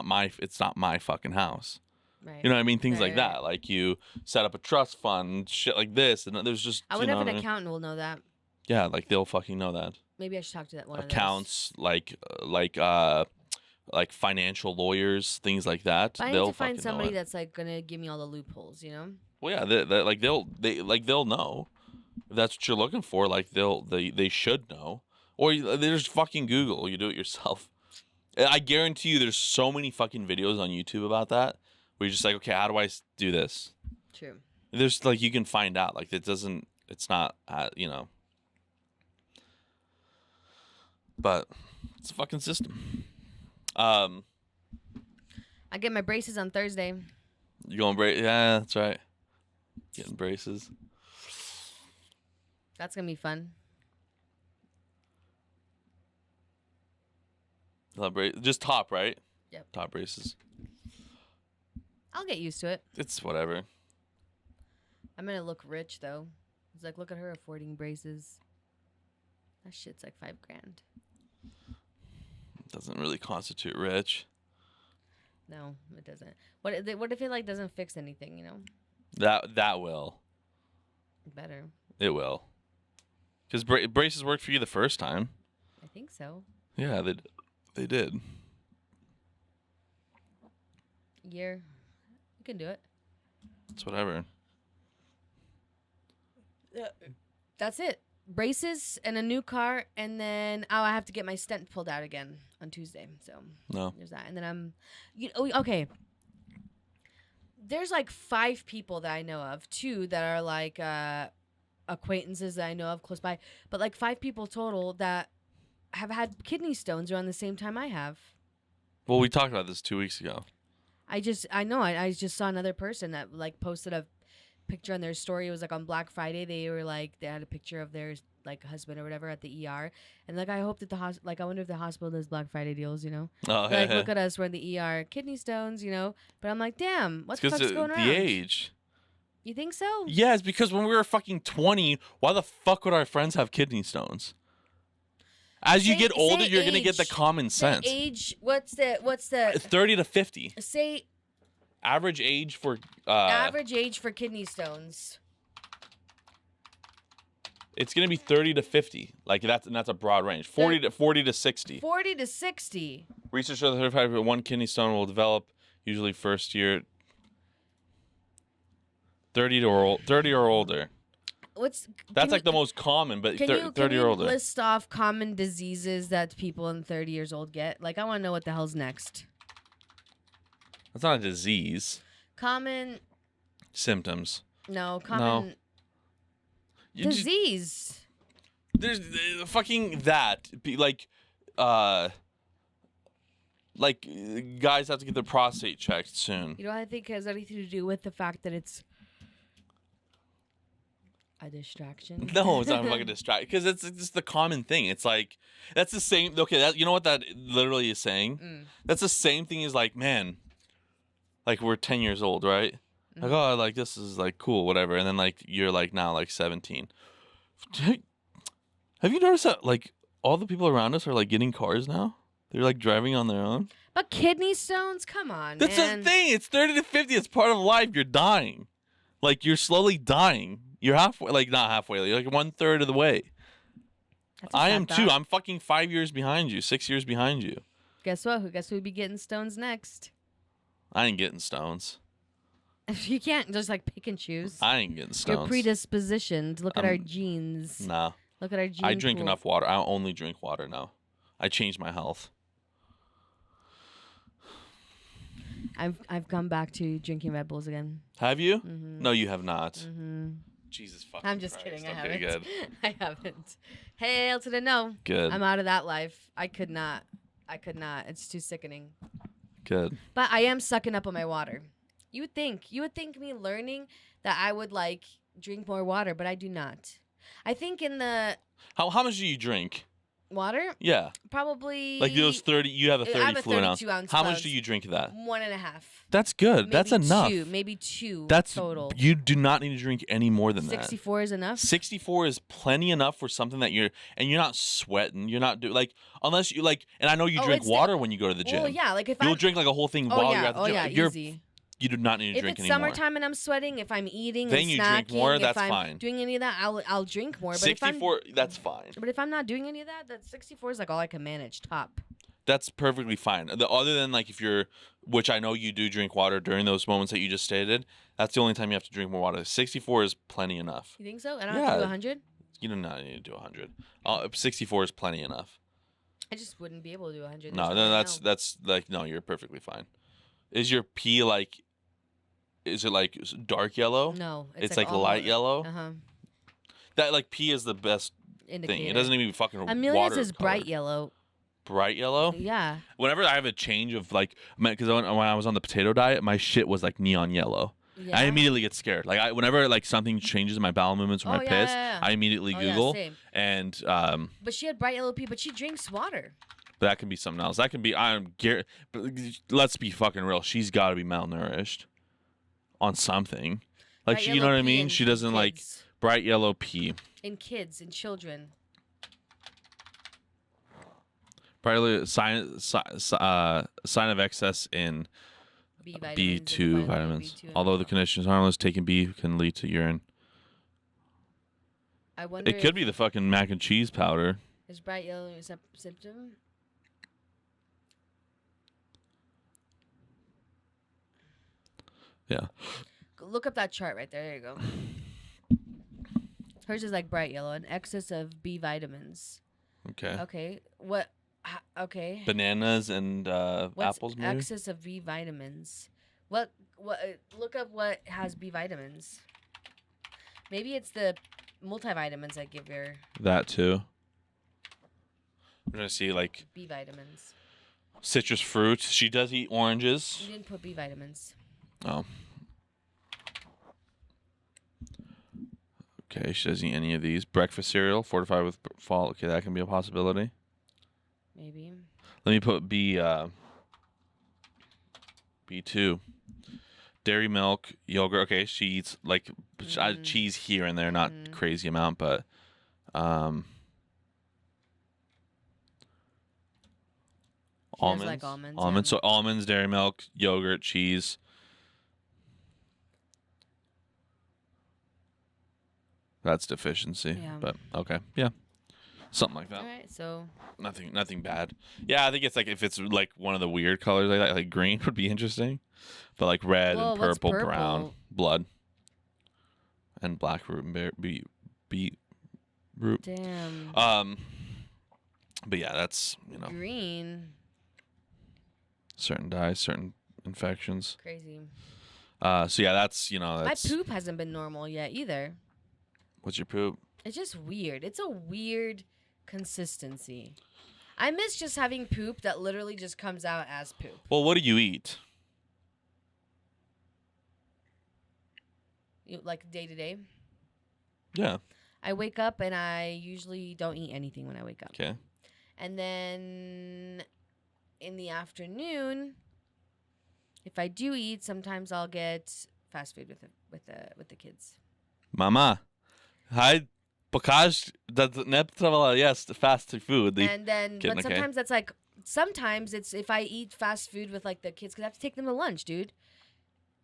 not my fucking house.
Right.
You know what I mean? Things like
Right.
that. Like you set up a trust fund, shit like this, and there's just
I wonder if an accountant will know that.
Yeah, like they'll fucking know that.
Maybe I should talk to that one.
Accounts, like financial lawyers, things like that.
But I need
they'll
to find
fucking know
somebody
it.
that's like gonna give me all the loopholes, you know?
Well, yeah, they'll know if that's what you're looking for. Like they should know, or there's fucking Google. You do it yourself. I guarantee you, there's so many fucking videos on YouTube about that where you're just like, okay, how do I do this?
True.
There's like you can find out. Like it's not but it's a fucking system.
I get my braces on Thursday.
You going Yeah, that's right. Getting braces.
That's gonna be fun.
Just top, right?
Yep.
Top braces.
I'll get used to it.
It's whatever.
I'm gonna look rich though. It's like, look at her affording braces. That shit's like $5,000.
Doesn't really constitute rich.
No, it doesn't. What if it like doesn't fix anything? You know.
That will.
Better.
It will. Because braces worked for you the first time.
I think so.
Yeah, they did.
Year. You can do it.
It's whatever.
That's it. Braces and a new car, and then I have to get my stent pulled out again on Tuesday. So
No.
there's that, and then okay. There's like 5 people that I know of, 2 that are like acquaintances that I know of close by, but like 5 people total that have had kidney stones around the same time I have.
Well, we talked about this 2 weeks ago.
I just saw another person that like posted a picture on their story. It was like on Black Friday. They had a picture of their like husband or whatever at the ER, and like I hope that I wonder if the hospital does Black Friday deals.
Oh,
Like look at us, we're in the ER, kidney stones. But I'm like, damn, what the fuck's going around?
The age.
You think so?
Yeah, it's because when we were fucking 20, why the fuck would our friends have kidney stones? As you get older, you're gonna get the common sense.
Age? What's the
30 to 50.
Say
average age for
kidney stones.
It's gonna be 30 to 50. Like that's a broad range. 40 to 60.
40 to 60.
Research shows that one kidney stone will develop usually first year. 30 or older. That's like the most common, but 30 or older.
List off common diseases that people in 30 years old get? Like I want to know what the hell's next.
That's not a disease.
Common
symptoms.
No, common disease.
There's fucking that. Like guys have to get their prostate checked soon.
You know, I think it has anything to do with the fact that it's a distraction.
No, it's not a fucking distraction because it's just the common thing. It's like that's the same. Okay, you know what that literally is saying? That's the same thing as like, man, like we're 10 years old, right? Like, oh, like this is like cool, whatever. And then like you're like now like 17. Have you noticed that like all the people around us are like getting cars now? They're like driving on their own.
But kidney stones, come on,
That's
man.
the thing. It's 30 to 50. It's part of life. You're dying. Like you're slowly dying. You're halfway, like not halfway. You're like 1/3 of the way. I am too. I'm fucking 5 years behind you. 6 years behind you.
Guess what? Guess who'd be getting stones next?
I ain't getting stones.
You can't just like pick and choose.
I ain't getting stones.
You're predispositioned. Look at our genes.
Nah.
Look at our genes.
I drink enough water. I only drink water now. I changed my health.
I've come back to drinking Red Bulls again.
Have you?
Mm-hmm.
No, you have not.
Mm-hmm.
Jesus fucking
I'm just
Christ.
kidding. I
Okay,
haven't.
good.
I haven't. Hail to the no.
Good.
I'm out of that life. I could not. It's too sickening.
Good.
But I am sucking up on my water. You would think me learning that I would like drink more water, but I do not. I think in the
How much do you drink?
water,
Yeah.
probably
Like those 30. You have a 30
I have a
fluid
32 ounce.
How much do you drink of that?
1.5.
That's good. That's enough.
Maybe two.
That's
total.
You do not need to drink any more than
64 is enough.
64 is plenty enough for something that you're not sweating. You're not doing like unless you like. And I know you drink water when you go to the gym.
Well, yeah, like if
you'll drink like a whole thing while you're at the gym.
Easy.
You do not need to drink anymore.
If it's summertime and I'm sweating, if I'm eating
then
and
you
snacking,
drink more. That's
if I'm
fine.
doing any of that, I'll drink more. But
64, that's fine.
But if I'm not doing any of that, that 64 is like all I can manage. Top.
That's perfectly fine. Other than like if you're, which I know you do drink water during those moments that you just stated, that's the only time you have to drink more water. 64 is plenty enough.
You think so? I don't have to do 100?
You do not need to do 100. 64 is plenty enough.
I just wouldn't be able to do 100.
No, that's like, no, you're perfectly fine. Is your pee like, is it like dark yellow?
No.
It's like light yellow?
Uh-huh.
That like pee is the best
indicator.
thing. It doesn't even be fucking
Amelia's
water
is bright yellow.
Bright yellow?
Yeah.
Whenever I have a change of like, because when I was on the potato diet, my shit was like neon yellow. Yeah. I immediately get scared. Like whenever like something changes in my bowel movements or my piss, I immediately Google.
Same.
And
but she had bright yellow pee, but she drinks water.
That can be something else. That can be let's be fucking real. She's got to be malnourished on something. Like she, you know what I mean? She doesn't like bright yellow pee.
In kids and children.
Probably sign of excess in B2 vitamins.
B2
Although the condition is harmless, taking B can lead to urine.
I wonder.
It could be the fucking mac and cheese powder.
Is bright yellow a symptom?
Yeah.
Look up that chart right there. There you go. Hers is like bright yellow, an excess of B vitamins.
Okay.
Okay. What? Okay.
Bananas and apples, maybe?
Excess of B vitamins. What? Look up what has B vitamins. Maybe it's the multivitamins that give your.
That too. I'm gonna see like
B vitamins.
Citrus fruit. She does eat oranges.
You didn't put B vitamins.
Oh. Okay, she doesn't eat any of these. Breakfast cereal fortified with fall. Okay, that can be a possibility.
Maybe.
Let me put B2. Dairy milk, yogurt. Okay, she eats like cheese here and there, not crazy amount, but
She does
almonds.
like almonds.
Almonds.
Yeah.
So almonds, dairy milk, yogurt, cheese. That's deficiency.
Yeah.
But okay, yeah, something like that.
All right. So.
Nothing bad. Yeah, I think it's like if it's like one of the weird colors like that, like green would be interesting, but like red
Well,
and
what's
purple,
purple?
brown, blood, and black root and beet root.
Damn.
But yeah, that's
Green.
certain dyes, certain infections.
Crazy.
So yeah, that's
My poop hasn't been normal yet either.
What's your poop?
It's just weird. It's a weird consistency. I miss just having poop that literally just comes out as poop.
Well, what do you eat?
Like day to day.
Yeah.
I wake up and I usually don't eat anything when I wake up.
Okay.
And then in the afternoon, if I do eat, sometimes I'll get fast food with the kids.
Mama, hi, pokaż jest fast food.
And then, but sometimes that's like, sometimes it's if I eat fast food with like the kids, because I have to take them to lunch, dude.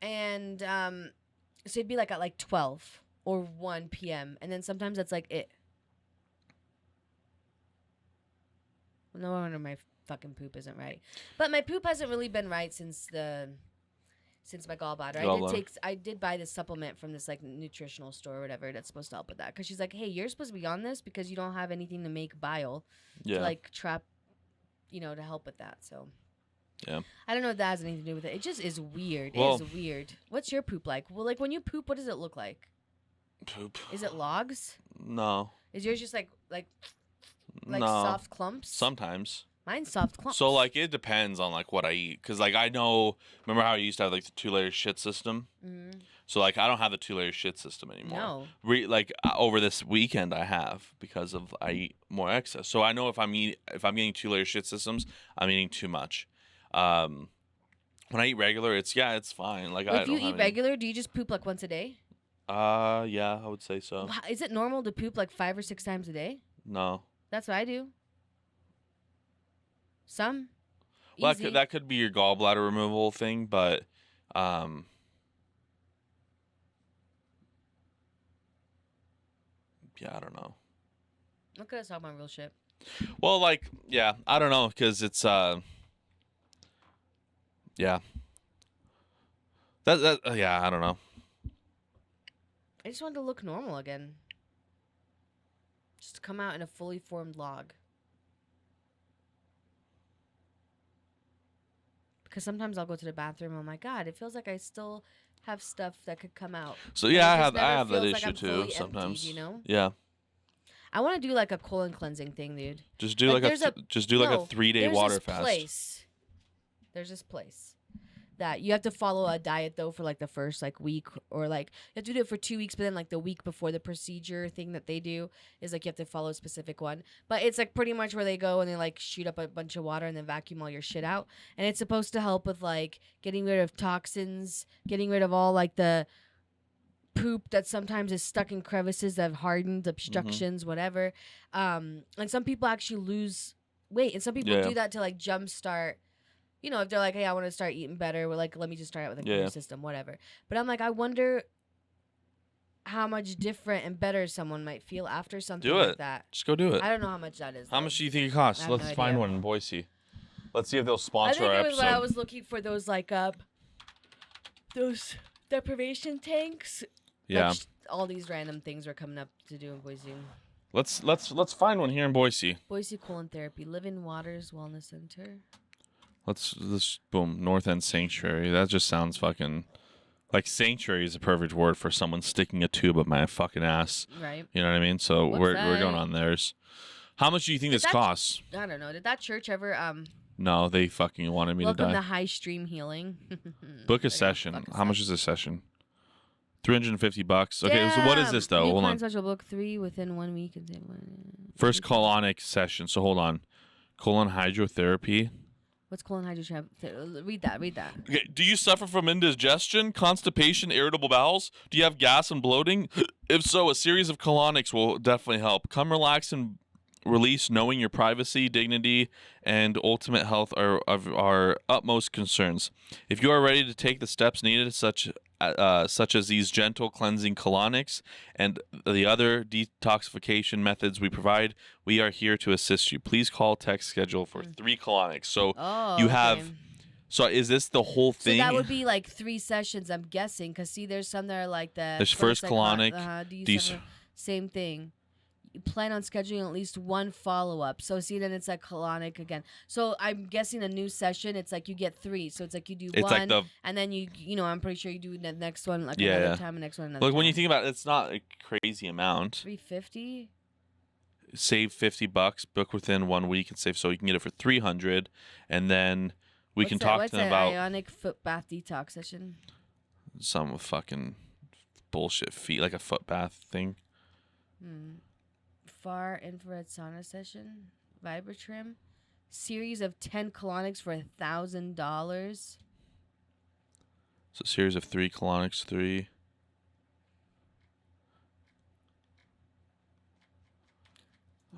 And so it'd be like at like 12 or 1 p.m. And then sometimes that's like it. No wonder my fucking poop isn't right. But my poop hasn't really been right since my gallbladder. I did buy this supplement from this like nutritional store or whatever that's supposed to help with that. Because she's like, hey, you're supposed to be on this because you don't have anything to make bile to like trap, to help with that. So
yeah,
I don't know if that has anything to do with it. It just is weird.
Well,
it is weird. What's your poop like? Well, like when you poop, what does it look like?
Poop.
Is it logs?
No.
Is yours just like
no.
soft clumps?
Sometimes.
Mine's soft clumps.
So like it depends on like what I eat, because like I know. Remember how I used to have like the 2-layer shit system?
Mm-hmm.
So like I don't have the 2-layer shit system anymore.
No.
Over this weekend I have, because of I eat more excess. So I know if I'm getting 2-layer shit systems, I'm eating too much. When I eat regular, it's fine. Like
if you eat regular, do you just poop like once a day?
Yeah, I would say so.
Is it normal to poop like 5 or 6 times a day?
No.
That's what I do. Some.
Well,
Easy.
that could be your gallbladder removal thing, but yeah, I don't know.
Look at us talking about real shit.
Well, like, yeah, I don't know, because it's yeah. Yeah, I don't know.
I just wanted to look normal again. Just to come out in a fully formed log. Because sometimes I'll go to the bathroom and I'm like, God, it feels like I still have stuff that could come out.
So yeah, I have that
feels like
issue
I'm
too
fully
sometimes.
emptied,
Yeah.
I want to do like a colon cleansing thing, dude.
Just do like a 3-day water fast.
There's this place that you have to follow a diet though for like the first like week, or like you have to do it for 2 weeks, but then like the week before the procedure thing that they do is like you have to follow a specific one. But it's like pretty much where they go and they like shoot up a bunch of water and then vacuum all your shit out. And it's supposed to help with like getting rid of toxins, getting rid of all like the poop that sometimes is stuck in crevices that have hardened, obstructions, whatever. And some people actually lose weight, and some people do that to like jumpstart. If they're like, hey, I want to start eating better, we're like, let me just start out with a clear system, whatever. But I'm like, I wonder how much different and better someone might feel after something like that.
Just go do it.
I don't know how much that is.
How much do you think it costs? Let's find one in Boise. Let's see if they'll sponsor our episode.
I think it was when I was looking for those like those deprivation tanks.
Yeah.
Like, all these random things are coming up to do in Boise.
Let's find one here in Boise.
Boise Colon Therapy, Living Waters Wellness Center.
Let's boom, North End Sanctuary. That just sounds fucking like sanctuary is a perfect word for someone sticking a tube up my fucking ass.
Right.
You know what I mean? So we're going on theirs. How much do you think this costs?
I don't know. Did that church ever
No, they fucking wanted me to die.
Welcome to High Stream Healing.
Book a session. How much is a session? $350. Okay, so what is this though?
New
Hold
client
on.
special, book 3 within 1 week and save one.
First colonic session. So hold on. Colon hydrotherapy.
What's colon hydrotherapy? Read that.
Okay. Do you suffer from indigestion, constipation, irritable bowels? Do you have gas and bloating? If so, a series of colonics will definitely help. Come relax and release, knowing your privacy, dignity, and ultimate health are of our utmost concerns. If you are ready to take the steps needed, such as these gentle cleansing colonics and the other detoxification methods we provide, we are here to assist you. Please call, text, schedule for 3 colonics. So you have. So is this the whole thing?
So that would be like 3 sessions, I'm guessing. Because see, there's some that are like that.
There's first colonic.
Same thing. You plan on scheduling at least 1 follow-up. So see, then it's like colonic again. So I'm guessing a new session, it's like you get 3. So it's like you do
it's
1,
like
and then you I'm pretty sure you do the next one like
Yeah,
another
yeah.
time, the next one another
Look,
time.
when you think about it, it's not a crazy amount.
$350.
Save $50, book within 1 week and save, so you can get it for $300, and then we can talk to them about
ionic foot bath detox session.
some fucking bullshit fee, like a foot bath thing.
Far infrared sauna session, Vibratrim, series of 10 colonics for $1,000.
So series of 3 colonics, 3.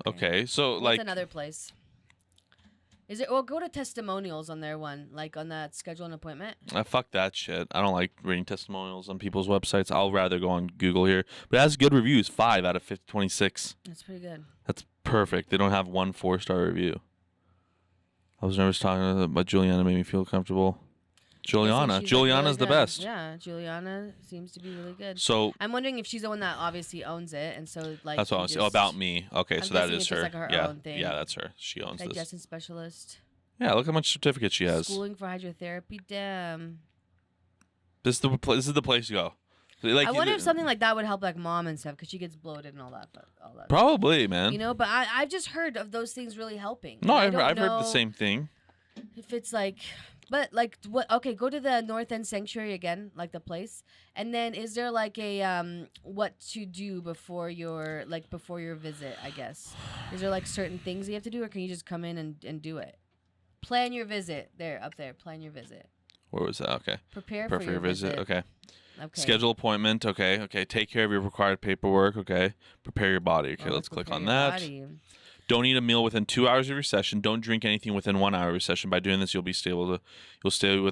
Okay, so
What's
like
another place? Is it? Well, go to testimonials on their one, like on that schedule an appointment.
fuck that shit. I don't like reading testimonials on people's websites. I'll rather go on Google here. But it has good reviews, 5 out of 26.
That's pretty good.
That's perfect. They don't have 1 4-star review. I was nervous talking about Juliana, made me feel comfortable. Juliana's
really
the
good.
best.
Yeah, Juliana seems to be really good.
So
I'm wondering if she's the one that obviously owns it, and so like
that's what I was about me. Okay,
I'm
so that
guessing
is
it's
her.
just like her
Yeah,
own thing.
yeah, that's her. She owns this.
Digestion specialist.
Yeah, look how much certificates she has.
Schooling for hydrotherapy. Damn.
This is the place to go. Like,
I wonder if something like that would help like mom and stuff because she gets bloated and all that.
Probably, man.
You know, but I've just heard of those things really helping.
No,
And
I've heard the same thing.
If it's like, but like what? Okay, go to the North End Sanctuary again, like the place, and then is there like a what to do before your visit? I guess is there like certain things you have to do, or can you just come in and do it? Plan your visit up there. Plan your visit.
Where was that? Okay.
Prepare
for
your
visit. Okay.
Okay.
Schedule appointment. Okay. Take care of your required paperwork. Okay. Prepare your body. Okay. Let's click on that.
Body.
Don't eat a meal within 2 hours of your session. Don't drink anything within 1 hour of your session. By doing this, you'll stay with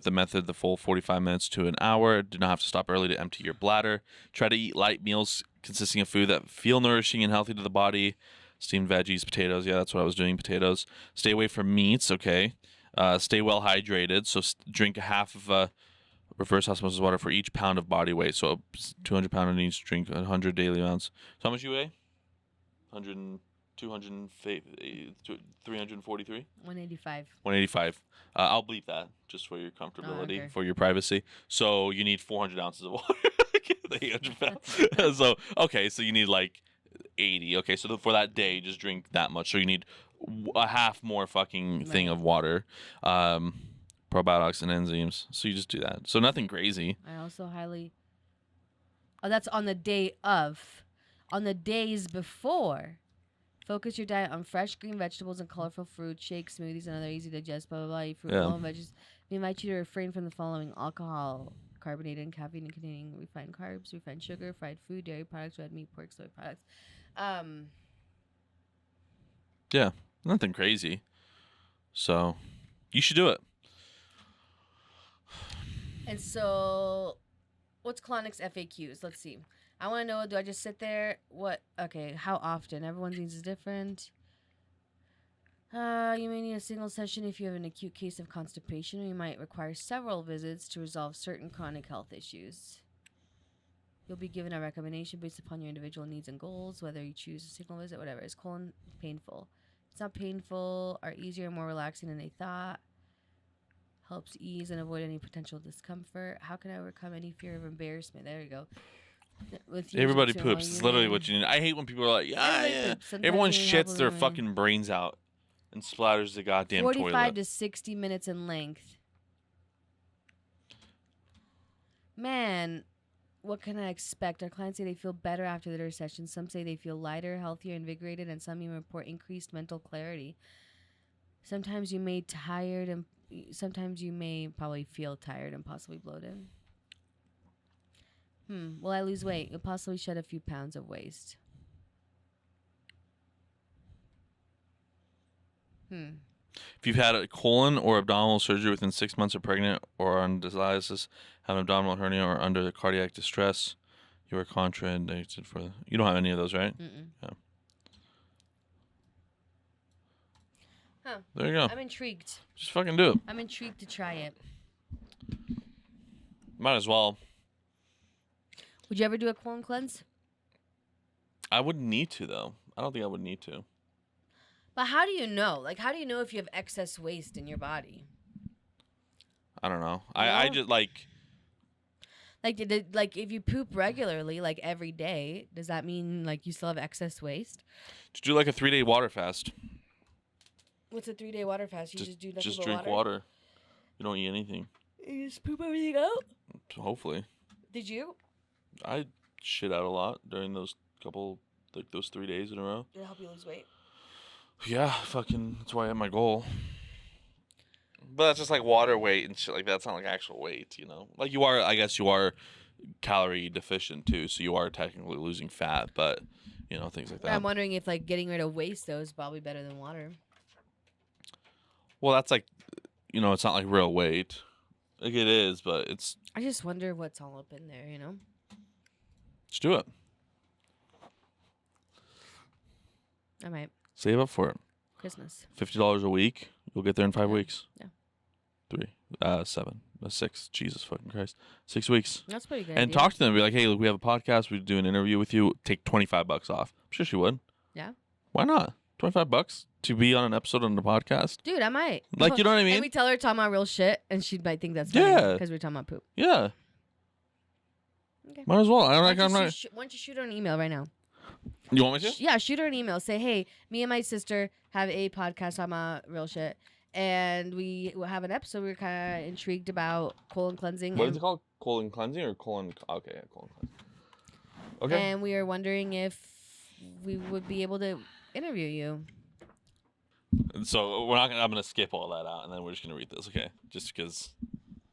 the method the full 45 minutes to an hour. Do not have to stop early to empty your bladder. Try to eat light meals consisting of food that feel nourishing and healthy to the body. Steamed veggies, potatoes. Yeah, that's what I was doing. Potatoes. Stay away from meats. Okay. Stay well hydrated. So drink a half of a reverse osmosis water for each pound of body weight. So 200 pound on each. Drink 100 daily amounts. So how much you weigh? 343?
185.
185. I'll bleep that just for your comfortability,
okay.
for your privacy. So you need 400 ounces of water. The 800 pounds. So you need like 80. Okay, so for that day, just drink that much. So you need a half more fucking thing of water. Probiotics and enzymes. So you just do that. So nothing crazy.
I also that's on the day of. On the days before. Focus your diet on fresh green vegetables and colorful fruit, shakes, smoothies, and other easy to digest, blah, blah, blah. Eat fruit, and veggies. We invite you to refrain from the following: alcohol, carbonated, and caffeine containing refined carbs, refined sugar, fried food, dairy products, red meat, pork, soy products.
Yeah, nothing crazy. So you should do it.
And so, what's colonics FAQs? Let's see. I want to know, do I just sit there? What? Okay, how often? Everyone's needs is different. You may need a single session if you have an acute case of constipation, or you might require several visits to resolve certain chronic health issues. You'll be given a recommendation based upon your individual needs and goals, whether you choose a single visit, whatever. Is colon painful? It's not painful, are easier and more relaxing than they thought. Helps ease and avoid any potential discomfort. How can I overcome any fear of embarrassment? There you go.
Everybody poops. It's literally what you need. I hate when people are like, yeah. Everyone shits their fucking brains out and splatters the goddamn
45
toilet.
to 60 minutes in length. Man, what can I expect? Our clients say they feel better after their sessions. Some say they feel lighter, healthier, invigorated, and some even report increased mental clarity. Sometimes you may probably feel tired and possibly bloated. Will I lose weight? You'll possibly shed a few pounds of waste.
If you've had a colon or abdominal surgery within 6 months of pregnant or on dialysis, have an abdominal hernia or under cardiac distress, you are contraindicated for. You don't have any of those, right? Yeah.
Huh.
There you go.
I'm intrigued.
Just fucking do it.
I'm intrigued to try it.
Might as well.
Would you ever do a colon cleanse?
I wouldn't need to, though. I don't think I would need to.
But how do you know? Like, how do you know if you have excess waste in your body?
I don't know.
You
I
know?
just like.
Like if you poop regularly, like every day, does that mean like you still have excess waste?
Just do like a 3-day water fast.
What's a 3-day water fast? You just do nothing
Just
but
drink water. You don't eat anything.
You just poop everything out?
Hopefully.
Did you?
I shit out a lot during those 3 days in a row.
Did it help you lose weight?
Yeah, fucking. That's why I have my goal. But that's just like water weight and shit like that. It's not like actual weight, you know. Like you are, I guess you are calorie deficient too, so you are technically losing fat, but you know, things like that.
I'm wondering if like getting rid of waste though is probably better than water.
Well, that's like, you know, it's not like real weight. Like it is, but it's.
I just wonder what's all up in there, you know?
Just do it.
I might.
Save up for it.
Christmas.
$50 a week. You'll get there in 5 weeks.
Yeah.
7, 6. Jesus fucking Christ. 6 weeks.
That's pretty good.
And talk to them. Be like, hey, look, we have a podcast. We do an interview with you. Take $25 off. I'm sure she would.
Yeah.
Why not? $25 to be on an episode on the podcast.
Dude, I might.
Like, you know what I mean?
And we tell her talking about real shit, and she might think that's funny.
Yeah.
Because we're talking about poop.
Yeah.
Okay.
Might as well. I don't
Why
like. I'm
don't
not.
you shoot her an email right now?
You want me to?
Yeah, shoot her an email. Say, hey, me and my sister have a podcast talking about real shit, and we will have an episode. We're kind of intrigued about colon cleansing.
What is it called? Colon cleansing or colon? Okay, yeah, colon cleansing. Okay.
And we are wondering if we would be able to interview you.
So we're not gonna. I'm gonna skip all that out, and then we're just gonna read this, okay? Just because.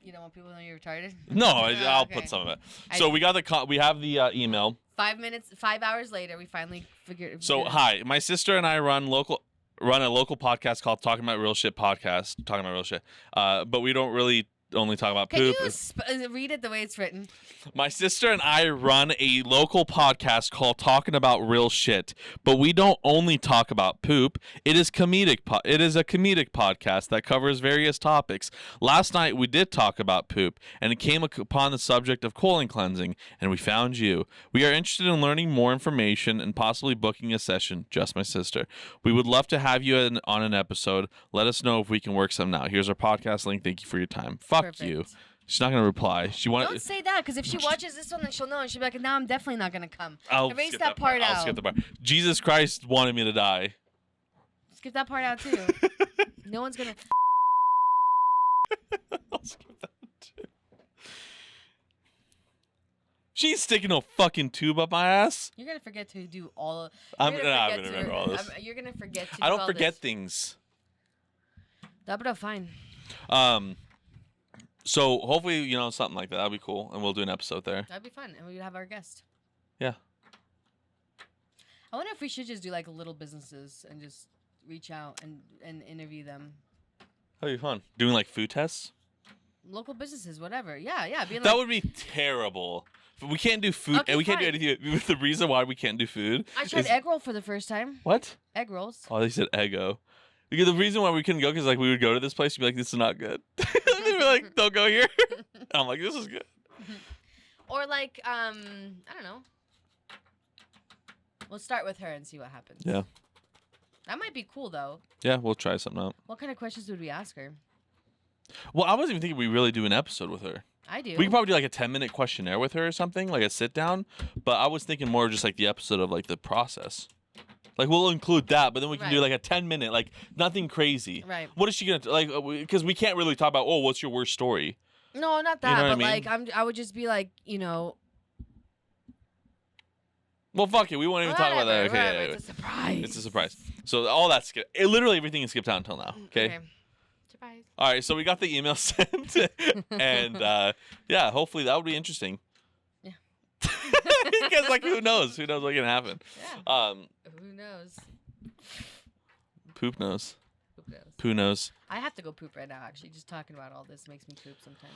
You don't want people to know you're retarded?
No, I'll
Okay.
put some of it. So we got we have the email.
5 hours later, we finally figured.
So hi, my sister and I run a local podcast called Talking About Real Shit podcast. Talking about real shit. But we don't really only talk about
Can
poop.
you read it the way it's written?
My sister and I run a local podcast called Talking About Real Shit, but we don't only talk about poop. It is comedic. It is a comedic podcast that covers various topics. Last night we did talk about poop, and it came upon the subject of colon cleansing, and we found you. We are interested in learning more information and possibly booking a session. Just my sister. We would love to have you on an episode. Let us know if we can work something out. Here's our podcast link. Thank you for your time. Fuck you.
Perfect.
She's not gonna reply.
Don't say that, because if she watches this one, then she'll know, and she'll be like, "Now I'm definitely not gonna come." Erase
skip
that part out.
I'll skip the part. Jesus Christ wanted me to die.
Skip that part out too. No one's gonna.
I'll skip that too. She's sticking a fucking tube up my ass.
You're gonna forget to do all.
I'm gonna remember all this.
You're gonna forget to.
I
do
don't
all
forget
this.
things.
But fine.
So hopefully, you know, something like that. That'd be cool, and we'll do an episode there.
That'd be fun, and we'd have our guest.
Yeah.
I wonder if we should just do like little businesses and just reach out and interview them.
That'd be fun. Doing like food tests.
Local businesses, whatever. Yeah. Being
That
like,
would be terrible. We can't do food,
Okay,
and we can't do
fine.
anything. The reason why we can't do food.
I tried
is-
egg roll for the first time.
What?
Egg rolls.
Oh, they said Eggo. Because the reason why we couldn't go, because like we would go to this place, and be like, "This is not good." They'd be like, "Don't go here." And I'm like, "This is good."
Or like, I don't know. We'll start with her and see what happens.
Yeah.
That might be cool though.
Yeah, we'll try something out.
What kind of questions would we ask her?
Well, I wasn't even thinking we really do an episode with her.
I do.
We could probably do like a 10-minute questionnaire with her or something, like a sit down. But I was thinking more just like the episode of like the process. Like we'll include that, but then we can do
Right.
like a 10-minute, like nothing crazy.
Right.
What is she gonna like? Because we can't really talk about, oh, what's your worst story?
No, not that.
know what I
but
mean?
like, I would just be like, you know,
Well, fuck it. We won't even talk about that. Okay,
Whatever,
yeah,
it's a surprise.
it's a surprise. So all that's literally everything is skipped out until now. Okay.
Surprise.
All right. So we got the email sent, and yeah, hopefully that would be interesting.
Yeah.
Because like, who knows? Who knows what can happen?
Yeah. Who knows?
Poop knows.
Poop knows.
Poo knows.
I have to go poop right now. Actually, just talking about all this makes me poop sometimes.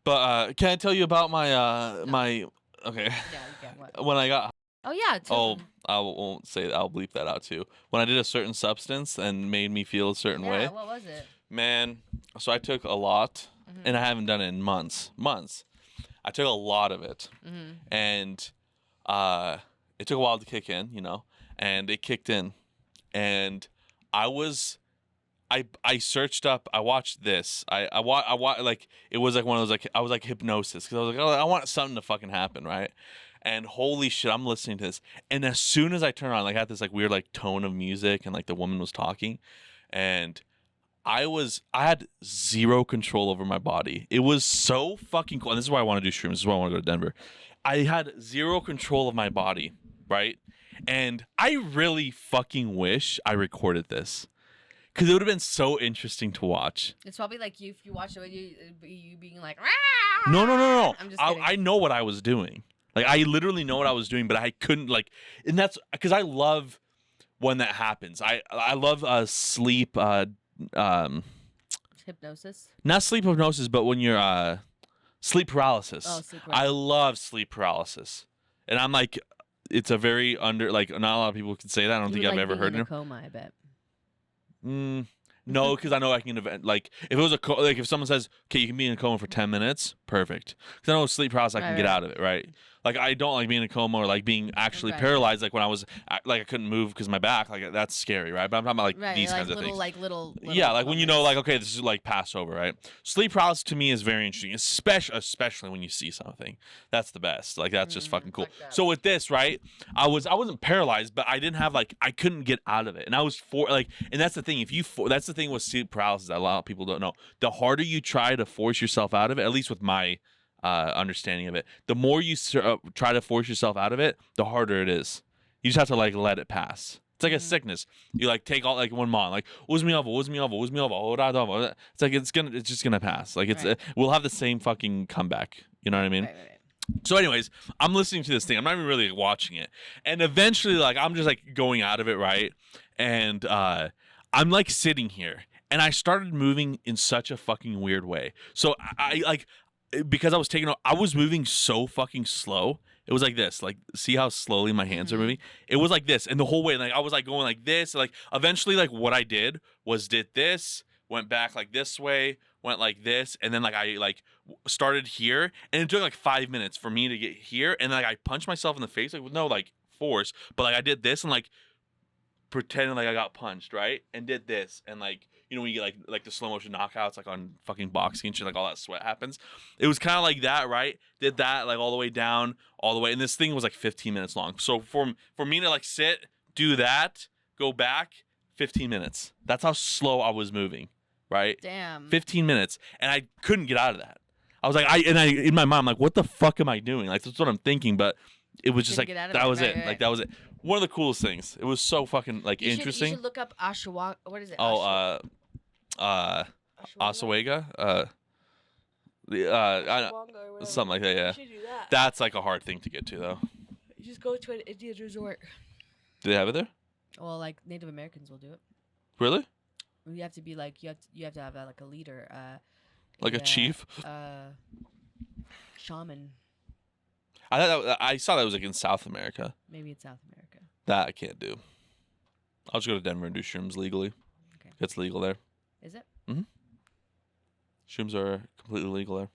But can I tell you about my my? Okay.
Yeah, you can. What?
When I got.
Oh yeah.
Oh, I won't say that. I'll bleep that out too. When I did a certain substance and made me feel a certain way.
Yeah. What was it?
Man, so I took a lot, and I haven't done it in months. I took a lot of it, and it took a while to kick in, you know, and it kicked in, and I searched up. I watched this. I like it was like one of those like I was like hypnosis because I was like, oh, I want something to fucking happen, right? And holy shit, I'm listening to this, and as soon as I turn on, like I had this like weird like tone of music, and like the woman was talking, and I had zero control over my body. It was so fucking cool. And this is why I want to do shrooms. This is why I want to go to Denver. I had zero control of my body, right? And I really fucking wish I recorded this. Because it would have been so interesting to watch.
It's probably like you if you watch it, you being like,
No.
I'm just kidding.
I know what I was doing. Like, I literally know what I was doing, but I couldn't, like, and that's because I love when that happens. I love sleep,
hypnosis.
not sleep hypnosis, but when you're, sleep paralysis.
Oh, sleep
I
paralysis.
love sleep paralysis. And I'm like, it's a very like, not a lot of people can say that. I don't
You
think
would
I've
like
ever
being
heard
in
it.
a coma, I bet.
No, because I know I can like if it was like if someone says, okay, you can be in a coma for 10 minutes, perfect. Because I know sleep paralysis, I can get out of it, right? Like I don't like being in a coma or like being actually paralyzed. Like when I was like I couldn't move because my back, like that's scary, right? But I'm talking about like these kinds of things.
Like little.
Yeah, like when you know, like okay, this is like Passover, right? Sleep paralysis to me is very interesting, especially when you see something. That's the best. Like that's just fucking cool. So with this, right? I wasn't paralyzed, but I didn't have like I couldn't get out of it, and I was and that's the thing. That's the thing with sleep paralysis that a lot of people don't know. The harder you try to force yourself out of it, at least with my understanding of it, the more you try to force yourself out of it, the harder it is. You just have to like let it pass. It's like a sickness. You like take all like one month, like It's like it's just gonna pass. Like it's we'll have the same fucking comeback. You know what I mean?
Right.
So, anyways, I'm listening to this thing. I'm not even really watching it, and eventually, like I'm just like going out of it, right? And I'm like sitting here, and I started moving in such a fucking weird way. So I like. Because I was moving so fucking slow. It was like this, like see how slowly my hands are moving. It was like this, and the whole way, like I was like going like this. Like eventually, like what I did was did this, went back like this way, went like this, and then like I like started here, and it took like 5 minutes for me to get here, and like I punched myself in the face like with no like force, but like I did this and like pretending like I got punched, right, and did this, and like. You know when you get like the slow motion knockouts like on fucking boxing and shit, like all that sweat happens. It was kind of like that, right? Did that like all the way down, all the way, and this thing was like 15 minutes long. So for me to like sit, do that, go back, 15 minutes. That's how slow I was moving, right?
Damn.
15 minutes, and I couldn't get out of that. I was like, in my mind, I'm like, what the fuck am I doing? Like that's what I'm thinking, but it was just like that was it. Like that was it. One of the coolest things. It was so fucking like interesting.
You should look up Ashwa. What is it?
Oh, Oswego, something like that. Yeah,
You should do that.
That's like a hard thing to get to, though.
You just go to an Indian resort.
Do they have it there?
Well, like Native Americans will do it.
Really?
You have to be like you have to have like a leader.
Like a chief.
Shaman.
I saw that was like in South America.
Maybe it's South America.
That I can't do. I'll just go to Denver and do shrooms legally.
Okay.
It's legal there.
Is it?
Shrooms are completely legal there.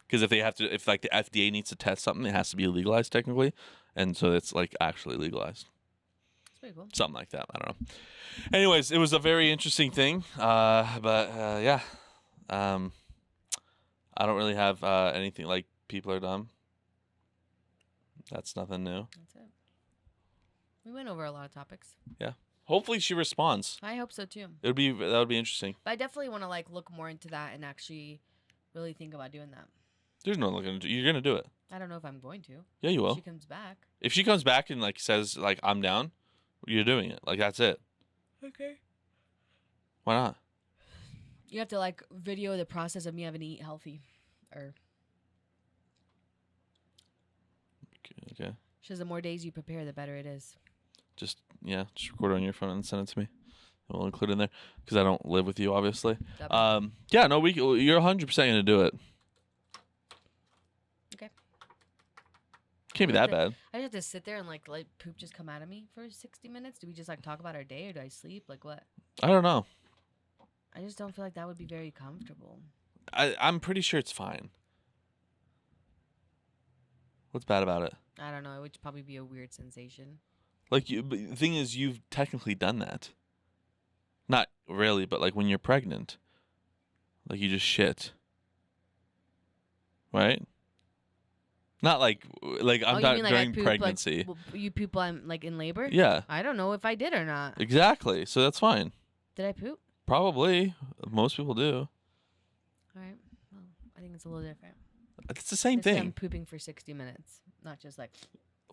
Because if like the FDA needs to test something, it has to be legalized technically, and so it's like actually legalized.
That's pretty cool.
Something like that. I don't know. Anyways, it was a very interesting thing. But yeah, I don't really have anything like people are dumb. That's nothing new.
That's it. We went over a lot of topics.
Yeah. Hopefully she responds.
I hope so too.
That would be interesting.
But I definitely want to like look more into that and actually really think about doing that.
There's no looking. You're gonna do it.
I don't know if I'm going to.
Yeah, you will.
If she comes back.
If she comes back and like says like I'm down, you're doing it. Like that's it.
Okay.
Why not?
You have to like video the process of me having to eat healthy, or
Okay.
she says the more days you prepare, the better it is.
Just record it on your phone and send it to me. We'll include it in there because I don't live with you, obviously. Yeah, no, you're 100% gonna do it.
Okay.
Can't be that bad.
I just have to sit there and like let poop just come out of me for 60 minutes. Do we just like talk about our day, or do I sleep? Like what?
I don't know.
I just don't feel like that would be very comfortable.
I'm pretty sure it's fine. What's bad about it?
I don't know. It would probably be a weird sensation.
Like but the thing is, you've technically done that. Not really, but like when you're pregnant, like you just shit, right? Not like I'm not
you mean like
during
I poop,
pregnancy.
Like, you poop while I'm like in labor?
Yeah,
I don't know if I did or not.
exactly. So that's fine.
Did I poop?
Probably most people do.
All right. Well, I think it's a little different.
It's the same
This way I'm
thing.
pooping for 60 minutes, not just like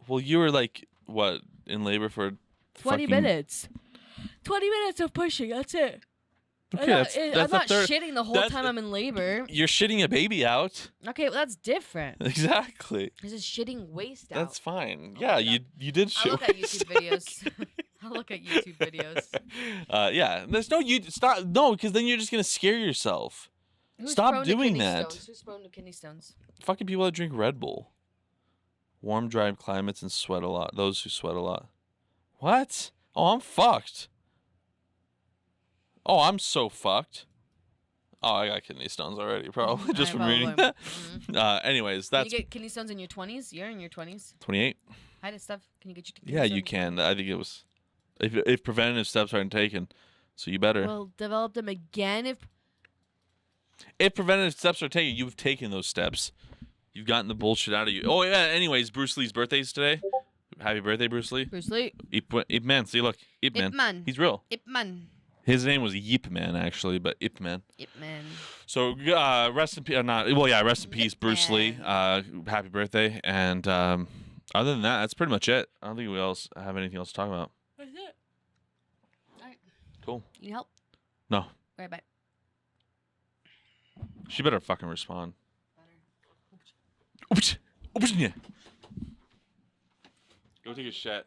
Well, you were like what in labor for
20 minutes. 20 minutes of pushing. That's it.
Okay,
I'm not shitting the whole time I'm in labor.
You're shitting a baby out.
Okay, well, that's different.
Exactly.
This is shitting waste out.
That's fine.
Oh
Yeah,
my
you did shit.
I look at YouTube videos. I look at YouTube videos.
Yeah. There's no you stop no, because then you're just gonna scare yourself.
Who's
Stop
prone to
doing
kidney
that.
Stones? Who's prone to kidney stones?
Fucking people that drink Red Bull. Warm, dry climates and sweat a lot. Those who sweat a lot. What? Oh, I'm fucked. Oh, I'm so fucked. Oh, I got kidney stones already, probably just from reading that. Anyways, that's.
Can you get kidney stones in your 20s? You're in your 20s.
28.
Hi, this stuff. Can you get your kidney
Yeah,
stones?
you can. I think it was. If preventative steps aren't taken, so you better.
Well, develop them again
If preventative steps are taken, you've taken those steps. You've gotten the bullshit out of you. Oh yeah. Anyways, Bruce Lee's birthday's today. Happy birthday, Bruce Lee.
Bruce Lee.
Ip Man. See, look, Ip Man.
Ip Man.
He's real.
Ip Man.
His name was Yip Man actually, but Ip Man.
Ip Man.
So rest in peace. Rest in peace,
Ip
Bruce Lee. Happy birthday. And other than that, that's pretty much it. I don't think we else have anything else to talk about.
That's it. All right.
Cool.
You need help?
No.
Right back.
She better fucking respond. Oops. Oops. Yeah. Go take a shit.